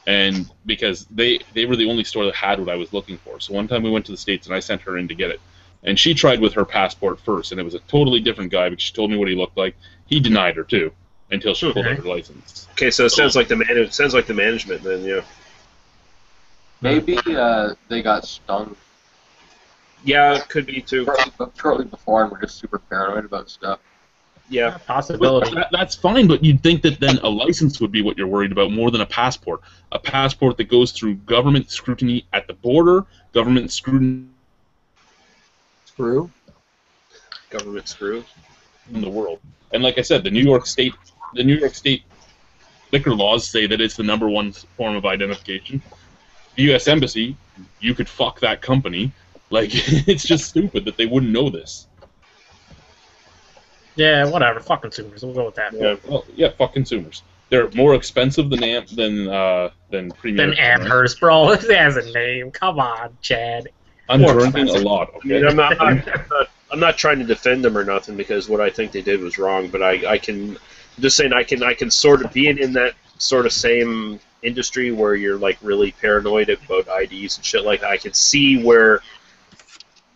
and because they were the only store that had what I was looking for. So one time we went to the States, and I sent her in to get it, and she tried with her passport first, and it was a totally different guy, but she told me what he looked like. He denied her too, until she pulled out her license. Okay, so it sounds like the management then, yeah. Maybe they got stung. Yeah, it could be too. Shortly before, and we're just super paranoid about stuff. Yeah, possibility. That's fine, but you'd think that then a license would be what you're worried about more than a passport. A passport that goes through government scrutiny at the border, government scrutiny government screw in the world. And like I said, the New York State liquor laws say that it's the #1 form of identification. The U.S. Embassy, you could fuck that company. Like, it's just stupid that they wouldn't know this. Yeah, whatever. Fuck consumers. We'll go with that. Yeah, well, yeah, fuck consumers. They're more expensive than premium. Than Amherst, bro. It has a name. Come on, Chad. I'm drinking a lot. Okay? I mean, I'm not trying to defend them or nothing, because what I think they did was wrong. But I'm just saying I can sort of be in that sort of same industry where you're like really paranoid about IDs and shit like that. I can see where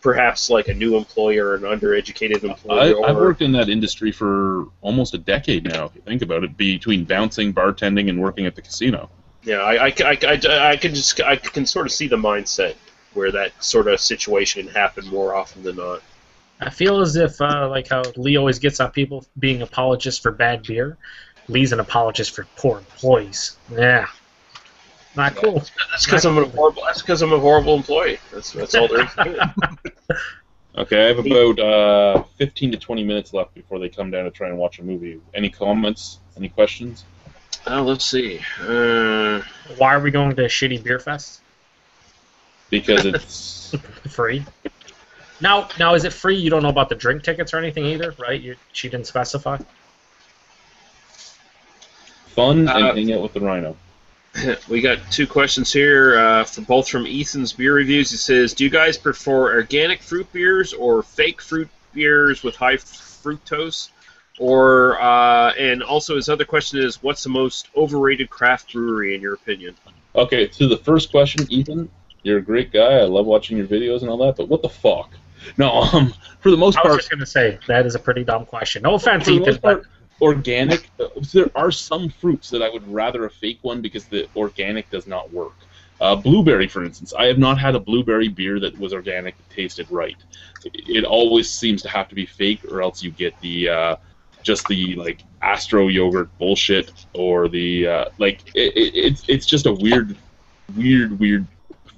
perhaps like a new employer, an undereducated employer. I've worked in that industry for almost a decade now, if you think about it, between bouncing, bartending, and working at the casino. Yeah, I can sort of see the mindset where that sort of situation can happen more often than not. I feel as if, like how Lee always gets on people being apologists for bad beer, Lee's an apologist for poor employees. Yeah. Not cool. That's because I'm a horrible employee. That's all there is to it. Okay, I have about 15 to 20 minutes left before they come down to try and watch a movie. Any comments? Any questions? Let's see. Why are we going to a shitty beer fest? Because it's free. Now, is it free? You don't know about the drink tickets or anything either, right? She didn't specify. Fun and hang out with the rhino. We got 2 questions here, both from Ethan's beer reviews. He says, "Do you guys prefer organic fruit beers or fake fruit beers with high fructose?" Or and also his other question is, "What's the most overrated craft brewery in your opinion?" Okay, to the first question, Ethan, You're a great guy. I love watching your videos and all that, but what the fuck? No, for the most I was part, just gonna say that is a pretty dumb question. No offense, for the Ethan, most part, but organic. There are some fruits that I would rather a fake one because the organic does not work. Blueberry, for instance, I have not had a blueberry beer that was organic that tasted right. It always seems to have to be fake, or else you get the just the like Astro yogurt bullshit, or the it's just a weird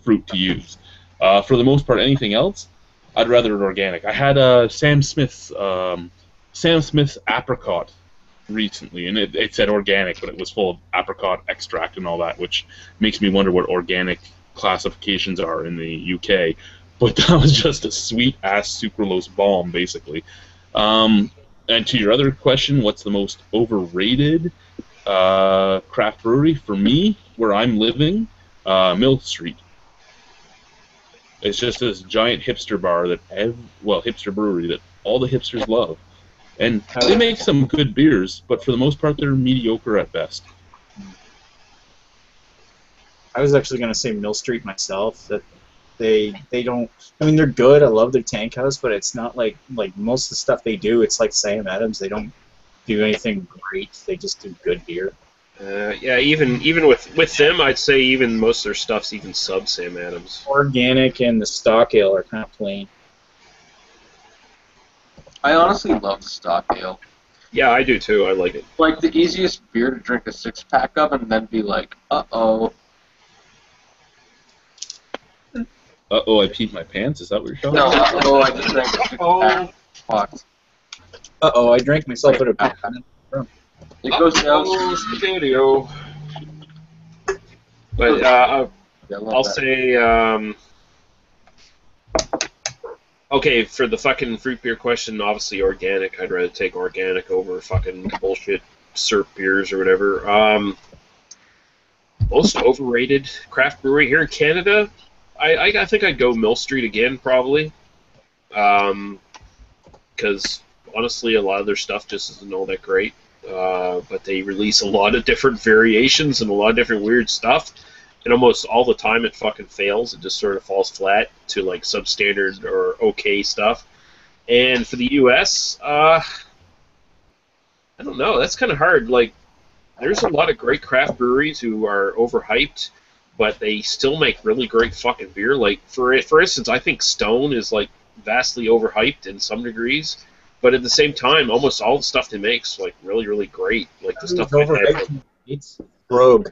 fruit to use. For the most part, anything else, I'd rather it organic. I had Sam Smith's apricot recently, and it said organic, but it was full of apricot extract and all that, which makes me wonder what organic classifications are in the UK. But that was just a sweet ass sucralose bomb, basically. And to your other question, what's the most overrated craft brewery for me, where I'm living? Mill Street. It's just this giant hipster bar hipster brewery that all the hipsters love. And they make some good beers, but for the most part, they're mediocre at best. I was actually going to say Mill Street myself. That they don't. I mean, they're good. I love their tank house, but it's not like most of the stuff they do. It's like Sam Adams. They don't do anything great. They just do good beer. Yeah, even with them, I'd say even most of their stuff's even sub Sam Adams. Organic and the stock ale are kind of plain. I honestly love stock ale. Yeah, I do too. I like it. Like the easiest beer to drink a 6-pack of and then be like, uh-oh. Uh-oh, I peed my pants? Is that what you're talking No, about? uh-oh, I just drank a 6-pack. Fuck. Uh-oh, I drank myself out of beer. It goes down. Studio. But Yeah, I love I'll that. say, okay, for the fucking fruit beer question, obviously organic. I'd rather take organic over fucking bullshit syrup beers or whatever. Most overrated craft brewery here in Canada, I think I'd go Mill Street again, probably. Because honestly, a lot of their stuff just isn't all that great. But they release a lot of different variations and a lot of different weird stuff. And almost all the time it fucking fails. It just sort of falls flat to like substandard or okay stuff. And for the US, I don't know. That's kind of hard. Like, there's a lot of great craft breweries who are overhyped, but they still make really great fucking beer. Like, for instance, I think Stone is like vastly overhyped in some degrees. But at the same time, almost all the stuff they make's like really, really great. Like the stuff I had. It's Rogue.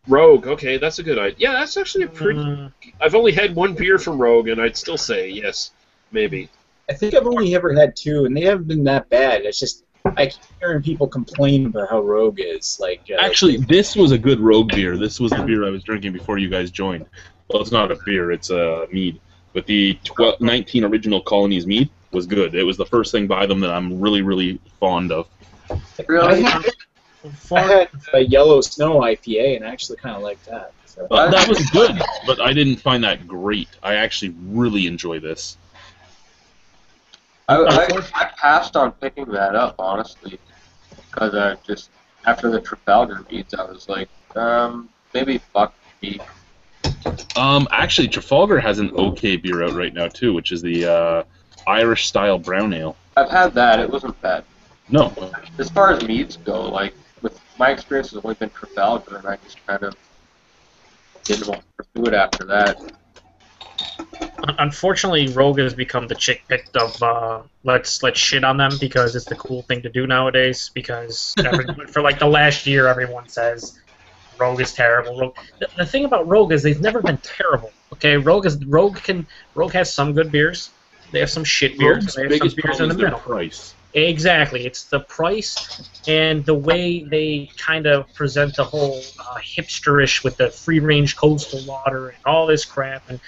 Rogue, okay, that's a good idea. Yeah, that's actually a pretty. I've only had one beer from Rogue, and I'd still say yes, maybe. I think I've only ever had two, and they haven't been that bad. It's just I keep hearing people complain about how Rogue is. Actually, this was a good Rogue beer. This was the beer I was drinking before you guys joined. Well, it's not a beer; it's a mead. But the 19 Original Colonies mead was good. It was the first thing by them that I'm really, really fond of. Really? I had a Yellow Snow IPA, and I actually kind of liked that. So. That was good, but I didn't find that great. I actually really enjoy this. I passed on picking that up, honestly, because I just, after the Trafalgar beats, I was like, maybe fuck me. Actually, Trafalgar has an okay beer out right now, too, which is the Irish-style brown ale. I've had that. It wasn't bad. No. As far as meads go, like, with my experience has only been Trafalgar, and I just kind of didn't want to pursue it after that. Unfortunately, Rogue has become the chick picked of let's shit on them because it's the cool thing to do nowadays. Because for like the last year, everyone says Rogue is terrible. Rogue. The thing about Rogue is they've never been terrible. Okay, Rogue has some good beers. They have some shit beers. Rogue's They have biggest some beers problem in is the their middle. price. Exactly, it's the price and the way they kind of present the whole hipsterish with the free-range coastal water and all this crap, and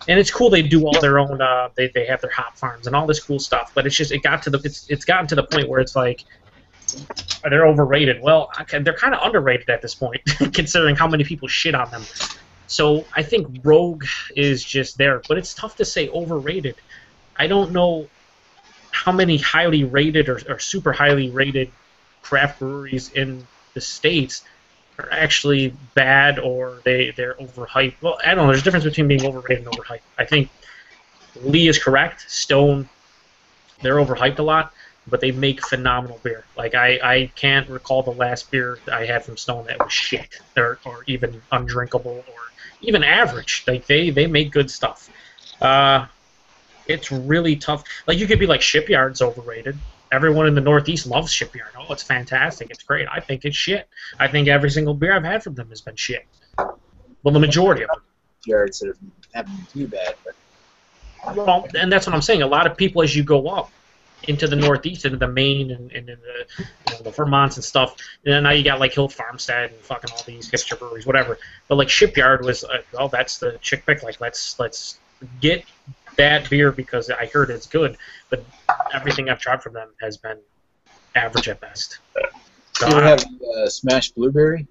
it's cool they do all their own. They have their hop farms and all this cool stuff, but it's just it's gotten to the point where it's like they're overrated. Well, they're kind of underrated at this point, considering how many people shit on them. So I think Rogue is just there, but it's tough to say overrated. I don't know how many highly rated or super highly rated craft breweries in the States are actually bad or they're overhyped. Well, I don't know. There's a difference between being overrated and overhyped. I think Lee is correct. Stone, they're overhyped a lot, but they make phenomenal beer. Like I can't recall the last beer that I had from Stone that was shit or even undrinkable or even average. Like they make good stuff. It's really tough. Like you could be like Shipyard's overrated. Everyone in the Northeast loves Shipyard. Oh, it's fantastic. It's great. I think it's shit. I think every single beer I've had from them has been shit. Well, the majority of them. Yards that haven't been too bad, but Well, and that's what I'm saying. A lot of people, as you go up into the Northeast, into the Maine and into the Vermonts and stuff, and then now you got like Hill Farmstead and fucking all these hipster breweries, whatever. But like Shipyard was, well, that's the chick pick. Like let's get that beer because I heard it's good, but everything I've tried from them has been average at best. So you have smashed blueberry.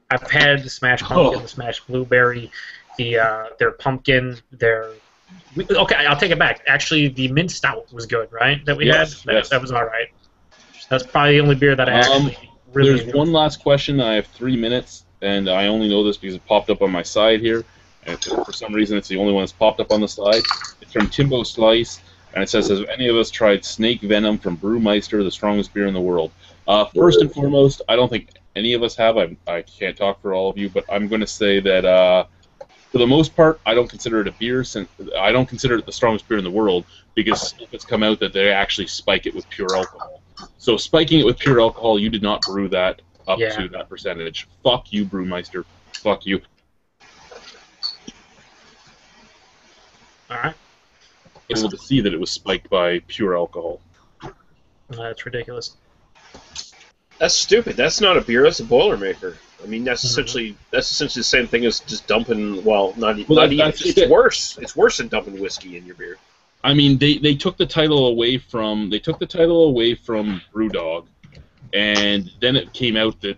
I've had the smashed pumpkin, the smashed blueberry, their pumpkin, okay, I'll take it back. Actually, the mint stout was good, right? That we had. That was all right. That's probably the only beer that I actually really There's enjoyed. one last question. I have 3 minutes, and I only know this because it popped up on my side here. And for some reason, it's the only one that's popped up on the side. It's from Timbo Slice, and it says, "Has any of us tried Snake Venom from Brewmeister, the strongest beer in the world?" First and foremost, I don't think any of us have. I can't talk for all of you, but I'm going to say that for the most part, I don't consider it a beer. Since I don't consider it the strongest beer in the world because it's come out that they actually spike it with pure alcohol. So spiking it with pure alcohol, you did not brew that up to that percentage. Fuck you, Brewmeister. Fuck you. All right. Able to see that it was spiked by pure alcohol. That's ridiculous. That's stupid. That's not a beer. That's a Boilermaker. I mean, that's essentially the same thing as just dumping. Well, not even. It's worse. It's worse than dumping whiskey in your beer. I mean, they took the title away from BrewDog, and then it came out that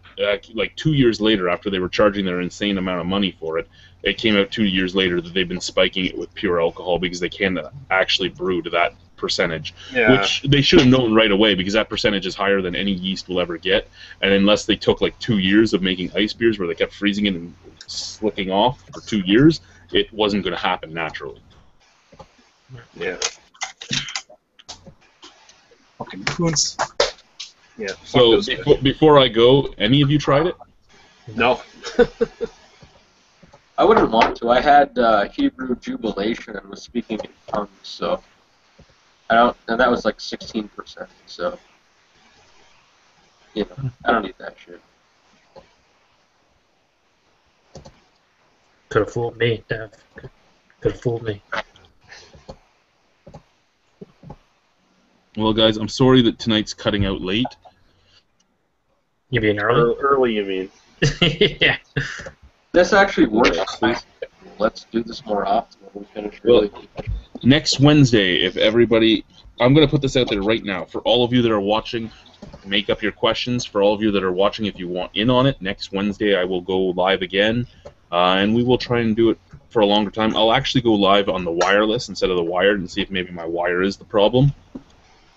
like 2 years later, after they were charging their insane amount of money for it, it came out 2 years later that they've been spiking it with pure alcohol because they can't actually brew to that percentage, which they should have known right away because that percentage is higher than any yeast will ever get. And unless they took like 2 years of making ice beers where they kept freezing it and slicking off for 2 years, it wasn't going to happen naturally. Yeah. Fucking coons. Yeah. So before I go, any of you tried it? No. I wouldn't want to. I had Hebrew Jubilation and was speaking in tongues, so and that was like 16%. So I don't need that shit. Could have fooled me, Dev. Could have fooled me. Well, guys, I'm sorry that tonight's cutting out late. You being early? Early, you mean? Yeah. This actually works. Let's do this more often when we finish early. Next Wednesday, if everybody... I'm going to put this out there right now. For all of you that are watching, make up your questions. For all of you that are watching, if you want in on it, next Wednesday I will go live again, and we will try and do it for a longer time. I'll actually go live on the wireless instead of the wired and see if maybe my wire is the problem.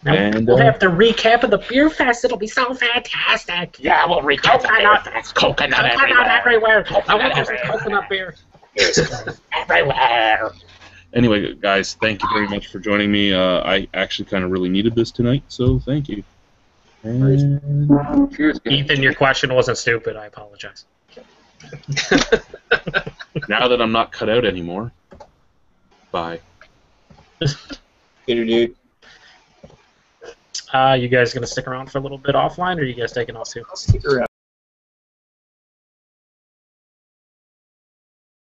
And we'll have the recap of the beer fest. It'll be so fantastic. Yeah, we'll recap the beer fest. Coconut everywhere. I want some coconut beer. Everywhere. Anyway, guys, thank you very much for joining me. I actually kind of really needed this tonight, so thank you. And... Cheers, guys. Ethan, your question wasn't stupid. I apologize. Now that I'm not cut out anymore, bye. Later, dude. You guys gonna stick around for a little bit offline, or are you guys taking off too? I'll stick around.